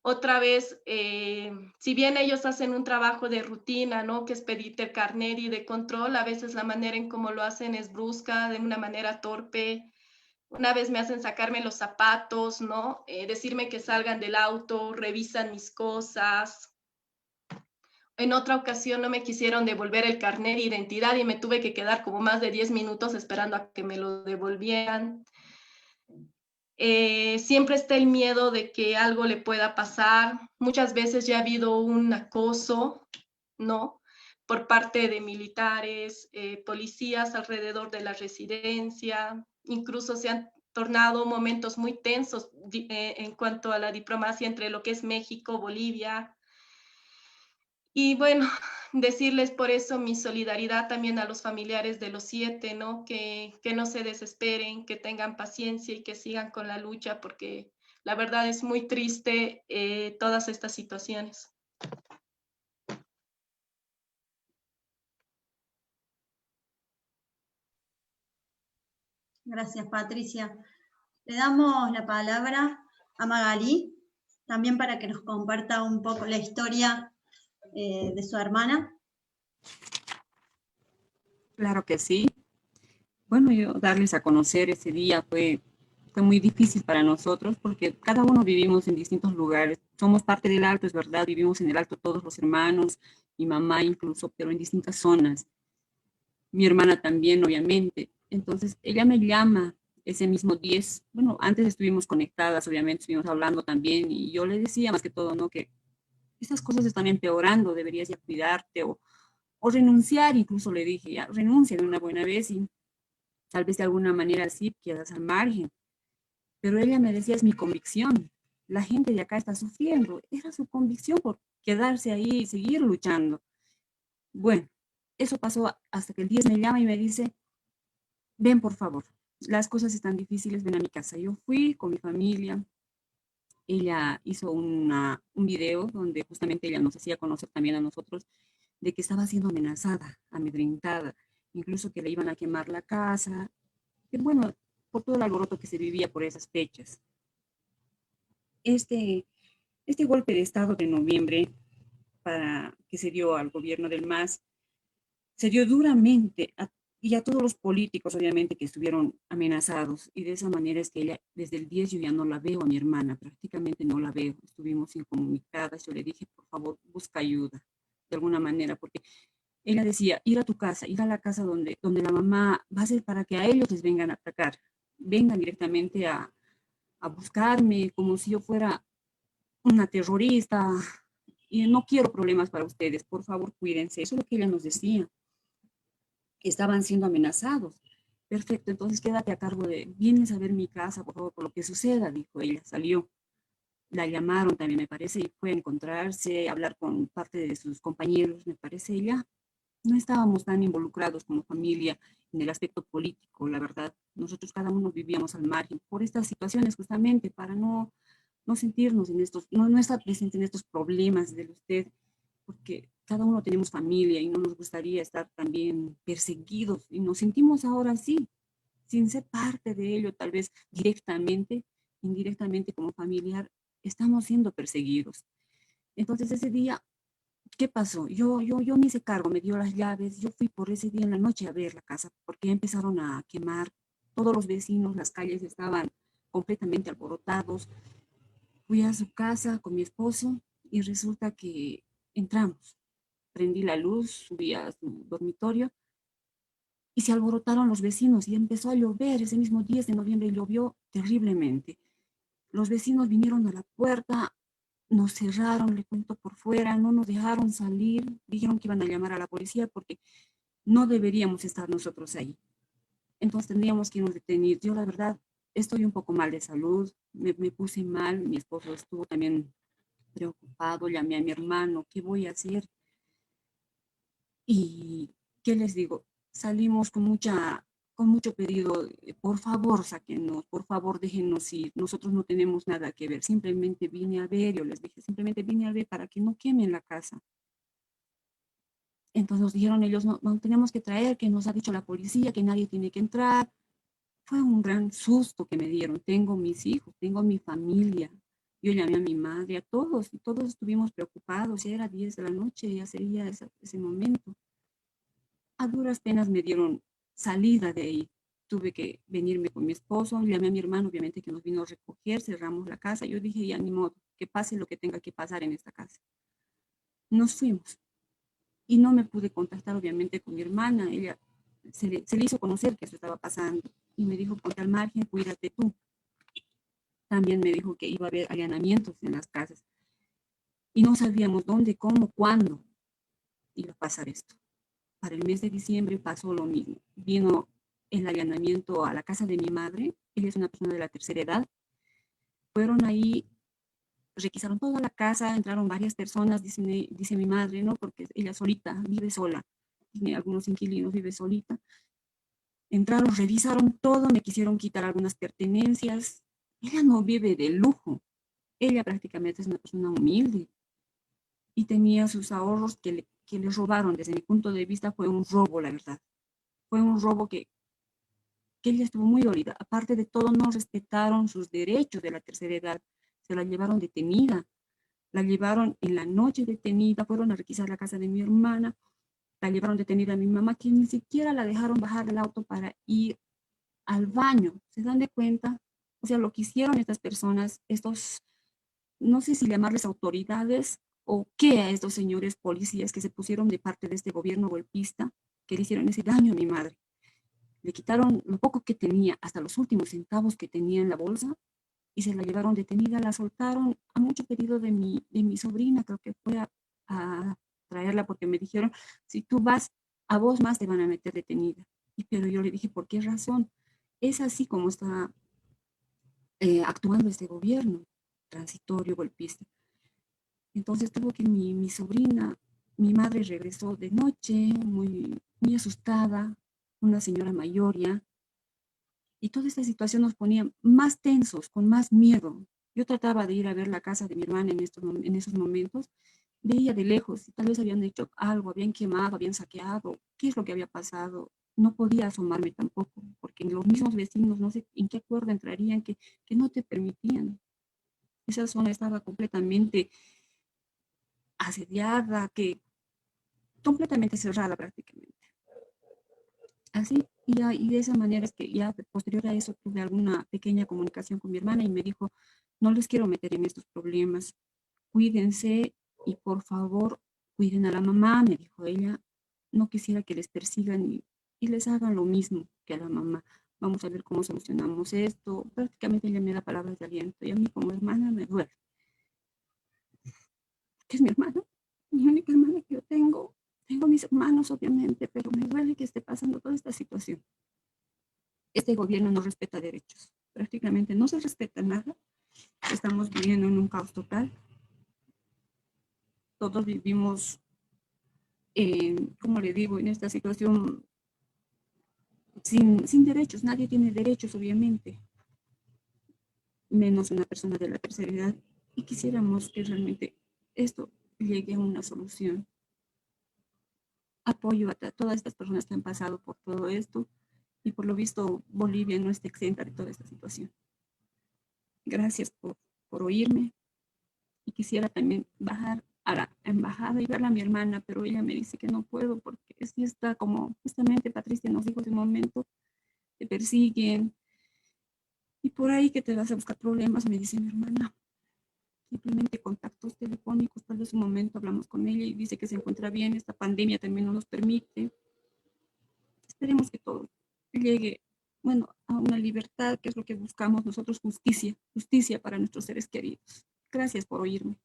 Otra vez, si bien ellos hacen un trabajo de rutina, ¿no? Que es pedirte el carnet y de control, a veces la manera en cómo lo hacen es brusca, de una manera torpe. Una vez me hacen sacarme los zapatos, ¿no? Decirme que salgan del auto, revisan mis cosas. En otra ocasión no me quisieron devolver el carnet de identidad y me tuve que quedar como más de 10 minutos esperando a que me lo devolvieran. Siempre está el miedo de que algo le pueda pasar. Muchas veces ya ha habido un acoso, ¿no? Por parte de militares, policías alrededor de la residencia. Incluso se han tornado momentos muy tensos en cuanto a la diplomacia entre lo que es México, Bolivia. Y bueno, decirles por eso mi solidaridad también a los familiares de los 7, ¿no? Que no se desesperen, que tengan paciencia y que sigan con la lucha, porque la verdad es muy triste todas estas situaciones. Gracias, Patricia. Le damos la palabra a Magalí, también para que nos comparta un poco la historia de su hermana. Claro que sí. Bueno, yo darles a conocer ese día fue muy difícil para nosotros porque cada uno vivimos en distintos lugares. Somos parte del Alto, es verdad, vivimos en el Alto todos los hermanos, mi mamá incluso, pero en distintas zonas. Mi hermana también, obviamente. Entonces, ella me llama ese mismo 10. Bueno, antes estuvimos conectadas, obviamente, estuvimos hablando también, y yo le decía más que todo, ¿no? Que estas cosas están empeorando, deberías ya cuidarte o renunciar. Incluso le dije, ya, renuncia de una buena vez y tal vez de alguna manera sí quedas al margen. Pero ella me decía, es mi convicción. La gente de acá está sufriendo. Era su convicción por quedarse ahí y seguir luchando. Bueno, eso pasó hasta que el 10 me llama y me dice, ven por favor, las cosas están difíciles, ven a mi casa. Yo fui con mi familia. Ella hizo un video donde justamente ella nos hacía conocer también a nosotros de que estaba siendo amenazada, amedrentada, incluso que le iban a quemar la casa. Que bueno, por todo el alboroto que se vivía por esas fechas. Este golpe de Estado de noviembre que se dio al gobierno del MAS, se dio duramente y a todos los políticos, obviamente, que estuvieron amenazados. Y de esa manera es que ella, desde el 10 yo ya no la veo a mi hermana, prácticamente no la veo. Estuvimos incomunicadas. Yo le dije, por favor, busca ayuda, de alguna manera, porque ella decía, ir a tu casa, ir a la casa donde la mamá va a ser para que a ellos les vengan a atacar, vengan directamente a buscarme, como si yo fuera una terrorista, y no quiero problemas para ustedes, por favor, cuídense. Eso es lo que ella nos decía. Estaban siendo amenazados. Perfecto, entonces quédate a cargo vienes a ver mi casa, por favor, por lo que suceda, dijo ella. Salió. La llamaron también, me parece, y fue a encontrarse, a hablar con parte de sus compañeros, me parece. Ella no estábamos tan involucrados como familia en el aspecto político, la verdad. Nosotros cada uno vivíamos al margen por estas situaciones, justamente para no sentirnos en estos, no estar presente en estos problemas de usted, porque cada uno tenemos familia y no nos gustaría estar también perseguidos, y nos sentimos ahora así, sin ser parte de ello, tal vez directamente, indirectamente como familiar, estamos siendo perseguidos. Entonces ese día, ¿qué pasó? Yo me hice cargo, me dio las llaves, yo fui por ese día en la noche a ver la casa, porque empezaron a quemar todos los vecinos, las calles estaban completamente alborotados. Fui a su casa con mi esposo y resulta que entramos. Prendí la luz, subí a su dormitorio y se alborotaron los vecinos y empezó a llover. Ese mismo 10 de noviembre llovió terriblemente. Los vecinos vinieron a la puerta, nos cerraron, le cuento, por fuera, no nos dejaron salir, dijeron que iban a llamar a la policía porque no deberíamos estar nosotros ahí. Entonces tendríamos que irnos detenidos. Yo la verdad estoy un poco mal de salud, me puse mal, mi esposo estuvo también preocupado, llamé a mi hermano, ¿qué voy a hacer? Y, ¿qué les digo? Salimos con mucho pedido, por favor, sáquenos, por favor, déjenos ir, nosotros no tenemos nada que ver, simplemente vine a ver, yo les dije, simplemente vine a ver para que no quemen la casa, Entonces nos dijeron ellos, no, no tenemos que traer, que nos ha dicho la policía, que nadie tiene que entrar. Fue un gran susto que me dieron. Tengo mis hijos, tengo mi familia. Yo llamé a mi madre, a todos, y todos estuvimos preocupados. Ya era 10 de la noche, ya sería ese momento. A duras penas me dieron salida de ahí. Tuve que venirme con mi esposo, llamé a mi hermano, obviamente, que nos vino a recoger, cerramos la casa. Yo dije, ya ni modo, que pase lo que tenga que pasar en esta casa. Nos fuimos. Y no me pude contactar, obviamente, con mi hermana. Ella se le hizo conocer que eso estaba pasando. Y me dijo, ponte al margen, cuídate tú. También me dijo que iba a haber allanamientos en las casas. Y no sabíamos dónde, cómo, cuándo iba a pasar esto. Para el mes de diciembre pasó lo mismo. Vino el allanamiento a la casa de mi madre. Ella es una persona de la tercera edad. Fueron ahí, requisaron toda la casa, entraron varias personas, dice mi madre, ¿no? Porque ella solita, vive sola. Tiene algunos inquilinos, vive solita. Entraron, revisaron todo, me quisieron quitar algunas pertenencias. Ella no vive de lujo. Ella prácticamente es una persona humilde. Y tenía sus ahorros que le robaron. Desde mi punto de vista fue un robo, la verdad. Fue un robo que ella estuvo muy dolida. Aparte de todo, no respetaron sus derechos de la tercera edad. Se la llevaron detenida. La llevaron en la noche detenida. Fueron a requisar la casa de mi hermana. La llevaron detenida a mi mamá, que ni siquiera la dejaron bajar del auto para ir al baño. ¿Se dan de cuenta? O sea, lo que hicieron estas personas, estos, no sé si llamarles autoridades o qué, a estos señores policías que se pusieron de parte de este gobierno golpista, que le hicieron ese daño a mi madre. Le quitaron lo poco que tenía, hasta los últimos centavos que tenía en la bolsa, y se la llevaron detenida, la soltaron a mucho pedido de mi sobrina. Creo que fue a traerla porque me dijeron, si tú vas, a vos más te van a meter detenida. Pero yo le dije, ¿por qué razón? Es así como está actuando este gobierno transitorio, golpista. Entonces tuvo que mi sobrina, mi madre regresó de noche, muy asustada, una señora mayor ya, y toda esta situación nos ponía más tensos, con más miedo. Yo trataba de ir a ver la casa de mi hermana en esos momentos, veía de lejos, tal vez habían hecho algo, habían quemado, habían saqueado, qué es lo que había pasado. No podía asomarme tampoco, porque los mismos vecinos, no sé en qué acuerdo entrarían, que no te permitían. Esa zona estaba completamente asediada, completamente cerrada prácticamente. Así, y de esa manera es que ya posterior a eso tuve alguna pequeña comunicación con mi hermana y me dijo, no les quiero meter en estos problemas, cuídense y por favor cuiden a la mamá, me dijo ella, no quisiera que les persigan y les hagan lo mismo que a la mamá. Vamos a ver cómo solucionamos esto. Prácticamente ella me da palabras de aliento y a mí como hermana me duele. Que es mi hermana, mi única hermana que yo tengo. Tengo mis hermanos, obviamente, pero me duele que esté pasando toda esta situación. Este gobierno no respeta derechos. Prácticamente no se respeta nada. Estamos viviendo en un caos total. Todos vivimos, como le digo, en esta situación sin derechos. Nadie tiene derechos, obviamente. Menos una persona de la tercera edad. Y quisiéramos que realmente esto llegue a una solución. Apoyo a todas estas personas que han pasado por todo esto y por lo visto Bolivia no está exenta de toda esta situación. Gracias por oírme y quisiera también bajar a la embajada y verla a mi hermana, pero ella me dice que no puedo porque sí está como justamente Patricia nos dijo hace un momento, te persiguen y por ahí que te vas a buscar problemas, me dice mi hermana. Simplemente contactos telefónicos, tal vez un momento hablamos con ella y dice que se encuentra bien, esta pandemia también no nos permite. Esperemos que todo llegue, bueno, a una libertad, que es lo que buscamos nosotros, justicia para nuestros seres queridos. Gracias por oírme.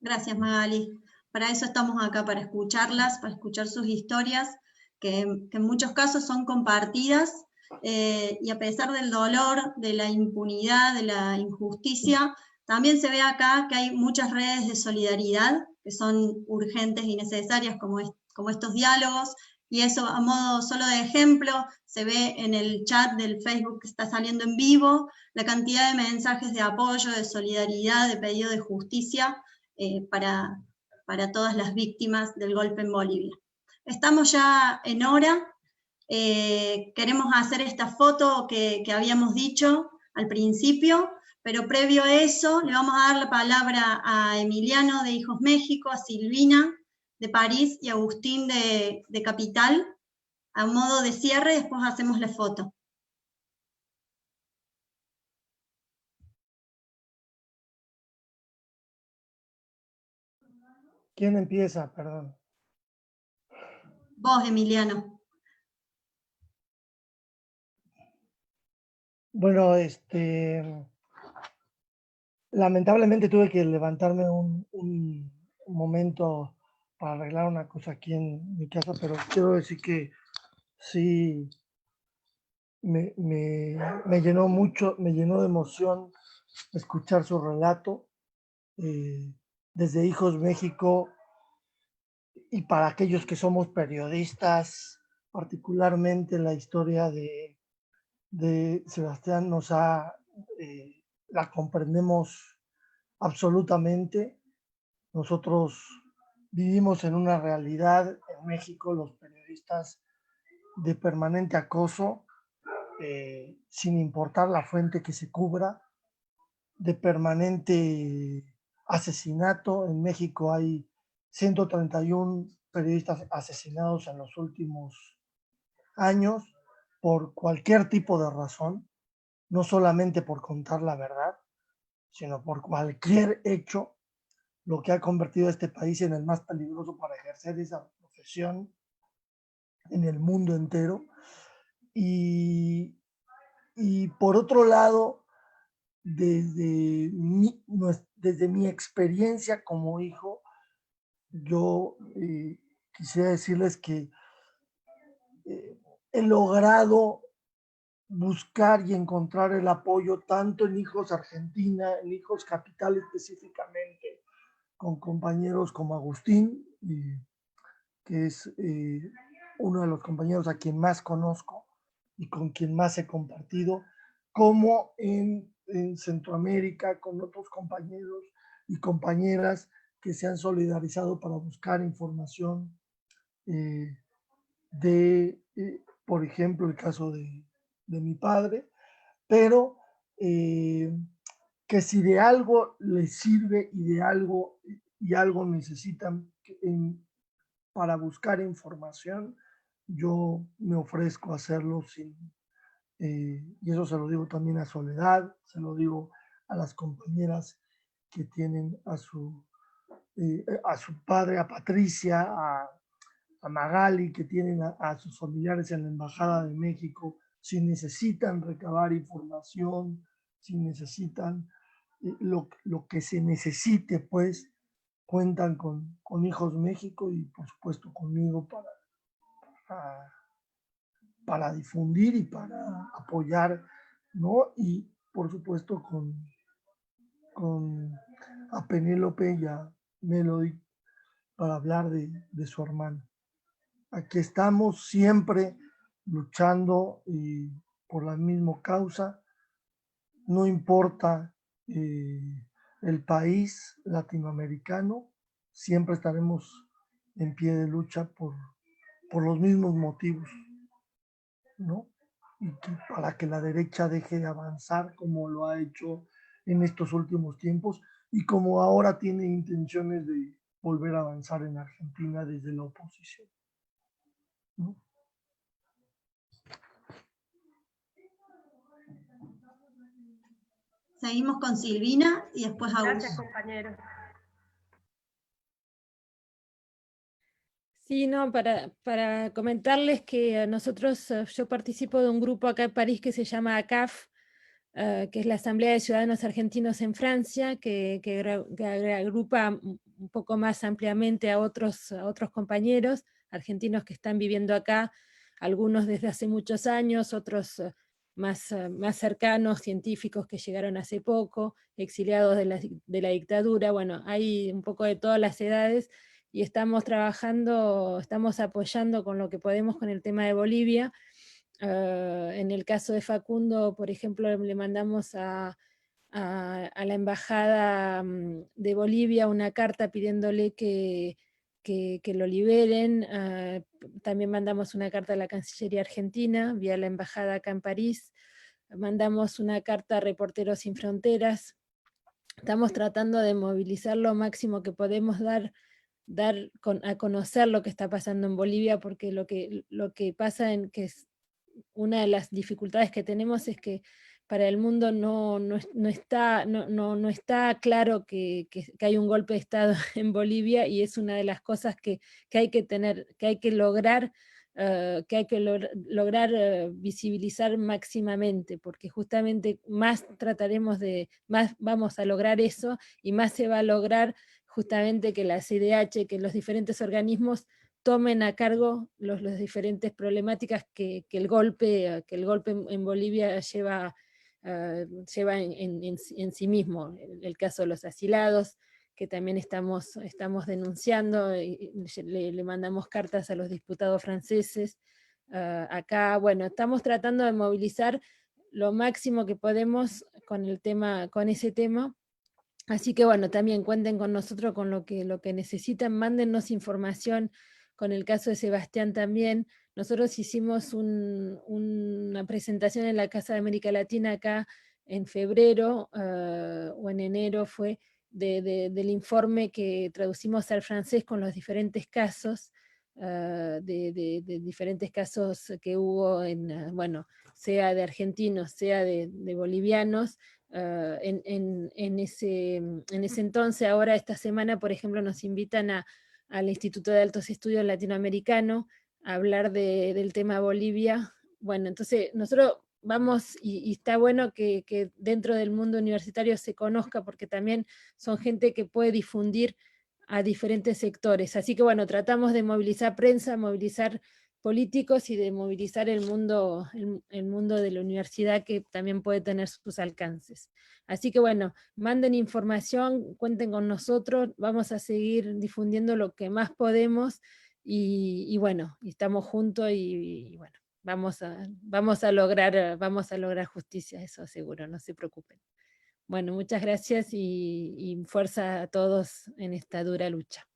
Gracias, Magali. Para eso estamos acá, para escucharlas, para escuchar sus historias, que en muchos casos son compartidas. Y a pesar del dolor, de la impunidad, de la injusticia, también se ve acá que hay muchas redes de solidaridad que son urgentes y necesarias como estos diálogos, Y eso, a modo solo de ejemplo, se ve en el chat del Facebook que está saliendo en vivo, la cantidad de mensajes de apoyo, de solidaridad, de pedido de justicia para todas las víctimas del golpe en Bolivia. Estamos ya en hora, queremos hacer esta foto que habíamos dicho al principio, pero previo a eso le vamos a dar la palabra a Emiliano de Hijos México, a Silvina de París y a Agustín de Capital, a modo de cierre, y después hacemos la foto. ¿Quién empieza? Perdón. Vos, Emiliano. Bueno, lamentablemente tuve que levantarme un momento para arreglar una cosa aquí en mi casa, pero quiero decir que sí me llenó mucho, me llenó de emoción escuchar su relato desde Hijos México, y para aquellos que somos periodistas, particularmente la historia de Sebastián la comprendemos absolutamente. Nosotros vivimos en una realidad en México, los periodistas, de permanente acoso, sin importar la fuente que se cubra, de permanente asesinato. En México hay 131 periodistas asesinados en los últimos años por cualquier tipo de razón, no solamente por contar la verdad, sino por cualquier hecho, lo que ha convertido a este país en el más peligroso para ejercer esa profesión en el mundo entero. Y por otro lado, desde mi experiencia como hijo, yo quisiera decirles que he logrado buscar y encontrar el apoyo tanto en Hijos Argentina, en Hijos Capital específicamente, con compañeros como Agustín, que es uno de los compañeros a quien más conozco y con quien más he compartido, como en Centroamérica, con otros compañeros y compañeras que se han solidarizado para buscar información por ejemplo, el caso de mi padre, pero que si de algo les sirve y algo necesitan para buscar información, yo me ofrezco a hacerlo y eso se lo digo también a Soledad, se lo digo a las compañeras que tienen a su padre, a Patricia, a Magali, que tienen a sus familiares en la Embajada de México. Si necesitan recabar información, si necesitan lo que se necesite, pues cuentan con Hijos México y por supuesto conmigo para difundir y para apoyar, ¿no? Y por supuesto con a Penélope y a Melody para hablar de su hermano. Aquí estamos siempre luchando por la misma causa, no importa el país latinoamericano, siempre estaremos en pie de lucha por los mismos motivos, ¿no? Y para que la derecha deje de avanzar como lo ha hecho en estos últimos tiempos y como ahora tiene intenciones de volver a avanzar en Argentina desde la oposición, ¿no? Seguimos con Silvina y después Augusto. Gracias, compañeros. Sí, no, para comentarles que nosotros, yo participo de un grupo acá en París que se llama ACAF, que es la Asamblea de Ciudadanos Argentinos en Francia, que agrupa un poco más ampliamente a otros compañeros argentinos que están viviendo acá, algunos desde hace muchos años, otros más cercanos, científicos que llegaron hace poco, exiliados de la dictadura. Bueno, hay un poco de todas las edades, y estamos trabajando, estamos apoyando con lo que podemos con el tema de Bolivia. En el caso de Facundo, por ejemplo, le mandamos a la Embajada de Bolivia una carta pidiéndole que lo liberen. También mandamos una carta a la Cancillería Argentina, vía la Embajada acá en París. Mandamos una carta a Reporteros Sin Fronteras. Estamos tratando de movilizar lo máximo que podemos, dar a conocer lo que está pasando en Bolivia, porque lo que pasa que es una de las dificultades que tenemos es que para el mundo no está claro que hay un golpe de Estado en Bolivia, y es una de las cosas que hay que lograr, visibilizar máximamente, porque justamente más vamos a lograr eso, y más se va a lograr justamente que la CIDH, que los diferentes organismos tomen a cargo las diferentes problemáticas que el golpe en Bolivia lleva en sí mismo. El caso de los asilados, que también estamos denunciando, le mandamos cartas a los diputados franceses. Acá, bueno, estamos tratando de movilizar lo máximo que podemos con ese tema. Así que bueno, también cuenten con nosotros con lo que necesitan, mándennos información. Con el caso de Sebastián también, nosotros hicimos una presentación en la Casa de América Latina acá en febrero, o en enero fue, del informe que traducimos al francés con los diferentes casos, de diferentes casos que hubo, bueno, sea de argentinos, sea de bolivianos, en ese entonces. Ahora esta semana, por ejemplo, nos invitan al Instituto de Altos Estudios Latinoamericano a hablar del tema Bolivia. Bueno, entonces nosotros vamos, y está bueno que dentro del mundo universitario se conozca, porque también son gente que puede difundir a diferentes sectores. Así que bueno, tratamos de movilizar prensa, movilizar políticos, y de movilizar el mundo de la universidad, que también puede tener sus alcances. Así que bueno, manden información, cuenten con nosotros, vamos a seguir difundiendo lo que más podemos, y bueno, estamos juntos, y bueno, vamos a lograr justicia, eso seguro, no se preocupen. Bueno, muchas gracias, y fuerza a todos en esta dura lucha.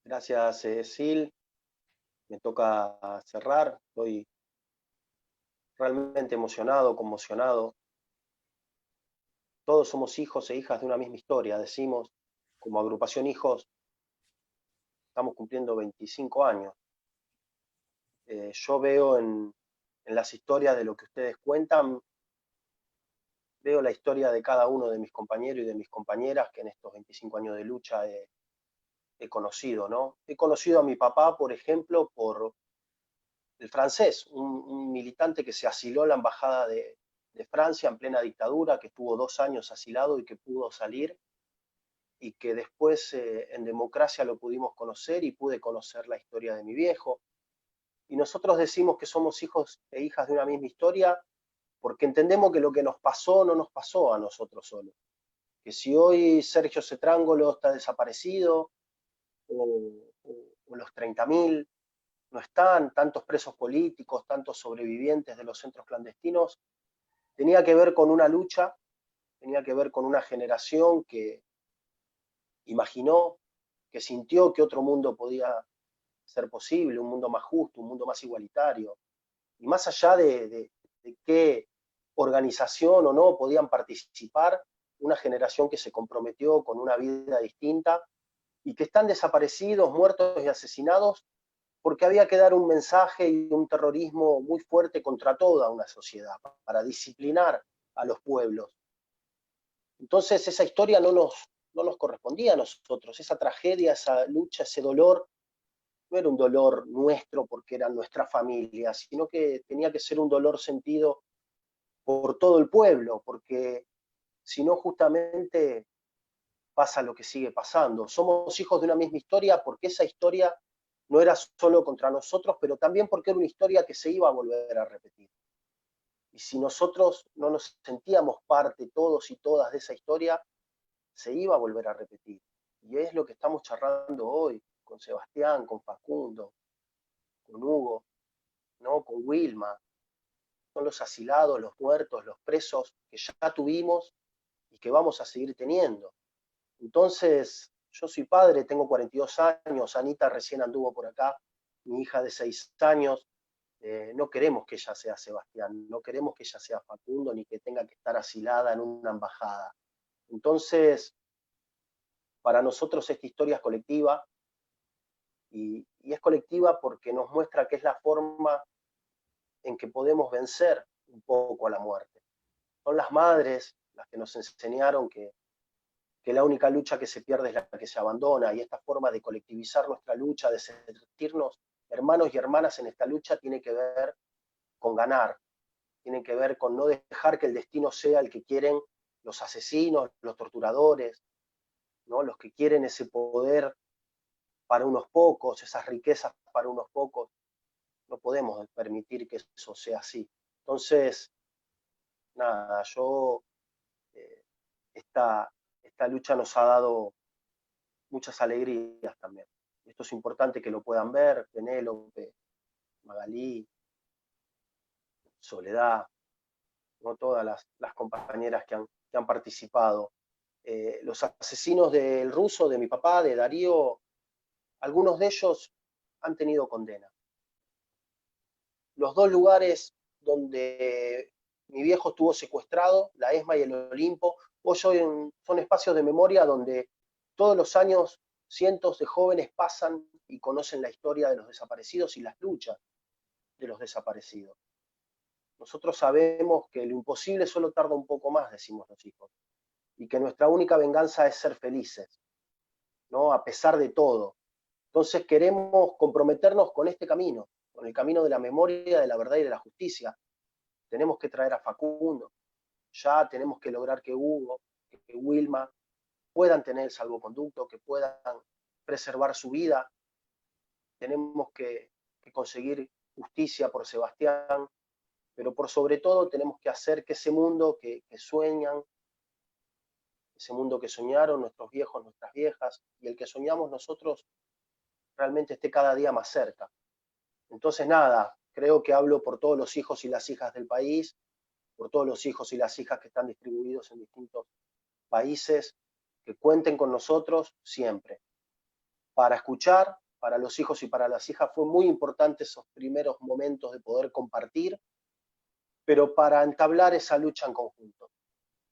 Gracias, Sil. Me toca cerrar. Estoy realmente emocionado, conmocionado. Todos somos hijos e hijas de una misma historia. Decimos, como agrupación Hijos, estamos cumpliendo 25 años. Yo veo en las historias de lo que ustedes cuentan, veo la historia de cada uno de mis compañeros y de mis compañeras que en estos 25 años de lucha he conocido, ¿no? He conocido a mi papá, por ejemplo, por el francés, un militante que se asiló en la embajada de Francia en plena dictadura, que estuvo 2 años asilado y que pudo salir, y que después en democracia lo pudimos conocer, y pude conocer la historia de mi viejo. Y nosotros decimos que somos hijos e hijas de una misma historia porque entendemos que lo que nos pasó no nos pasó a nosotros solos. Que si hoy Sergio Cetrángolo está desaparecido, o los 30.000, no están tantos presos políticos, tantos sobrevivientes de los centros clandestinos, tenía que ver con una lucha, tenía que ver con una generación que imaginó, que sintió que otro mundo podía ser posible, un mundo más justo, un mundo más igualitario. Y más allá de qué organización o no podían participar, una generación que se comprometió con una vida distinta, y que están desaparecidos, muertos y asesinados porque había que dar un mensaje y un terrorismo muy fuerte contra toda una sociedad, para disciplinar a los pueblos. Entonces esa historia no nos correspondía a nosotros, esa tragedia, esa lucha, ese dolor, no era un dolor nuestro porque era nuestra familia, sino que tenía que ser un dolor sentido por todo el pueblo, porque si no justamente pasa lo que sigue pasando. Somos hijos de una misma historia porque esa historia no era solo contra nosotros, pero también porque era una historia que se iba a volver a repetir. Y si nosotros no nos sentíamos parte, todos y todas, de esa historia, se iba a volver a repetir. Y es lo que estamos charlando hoy, con Sebastián, con Facundo, con Hugo, ¿no? Con Wilma. Son los asilados, los muertos, los presos que ya tuvimos y que vamos a seguir teniendo. Entonces, yo soy padre, tengo 42 años, Anita recién anduvo por acá, mi hija de 6 años, no queremos que ella sea Sebastián, no queremos que ella sea Facundo, ni que tenga que estar asilada en una embajada. Entonces, para nosotros esta historia es colectiva, y es colectiva porque nos muestra que es la forma en que podemos vencer un poco a la muerte. Son las madres las que nos enseñaron que la única lucha que se pierde es la que se abandona, y esta forma de colectivizar nuestra lucha, de sentirnos hermanos y hermanas en esta lucha, tiene que ver con ganar, tiene que ver con no dejar que el destino sea el que quieren los asesinos, los torturadores, ¿no? Los que quieren ese poder para unos pocos, esas riquezas para unos pocos. No podemos permitir que eso sea así. Entonces, nada, esta lucha nos ha dado muchas alegrías también. Esto es importante que lo puedan ver, Penélope, Magalí, Soledad, ¿no? Todas las compañeras que han participado. Los asesinos del ruso, de mi papá, de Darío, algunos de ellos han tenido condena. Los 2 lugares donde mi viejo estuvo secuestrado, la ESMA y el Olimpo, hoy son espacios de memoria donde todos los años cientos de jóvenes pasan y conocen la historia de los desaparecidos y las luchas de los desaparecidos. Nosotros sabemos que lo imposible solo tarda un poco más, decimos los hijos, y que nuestra única venganza es ser felices, ¿no? A pesar de todo. Entonces queremos comprometernos con este camino, con el camino de la memoria, de la verdad y de la justicia. Tenemos que traer a Facundo, ya tenemos que lograr que Hugo, que Wilma puedan tener el salvoconducto, que puedan preservar su vida. Tenemos que conseguir justicia por Sebastián, pero por sobre todo tenemos que hacer que ese mundo que sueñan, ese mundo que soñaron nuestros viejos, nuestras viejas, y el que soñamos nosotros, realmente esté cada día más cerca. Entonces nada, creo que hablo por todos los hijos y las hijas del país, por todos los hijos y las hijas que están distribuidos en distintos países, que cuenten con nosotros siempre. Para escuchar, para los hijos y para las hijas fue muy importante esos primeros momentos de poder compartir, pero para entablar esa lucha en conjunto,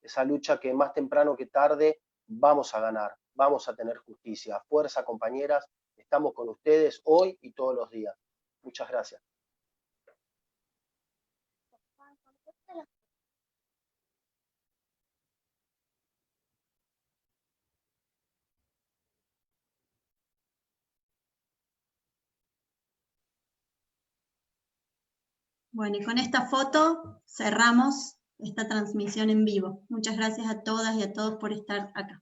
esa lucha que más temprano que tarde vamos a ganar, vamos a tener justicia. Fuerza, compañeras, estamos con ustedes hoy y todos los días. Muchas gracias. Bueno, y con esta foto cerramos esta transmisión en vivo. Muchas gracias a todas y a todos por estar acá.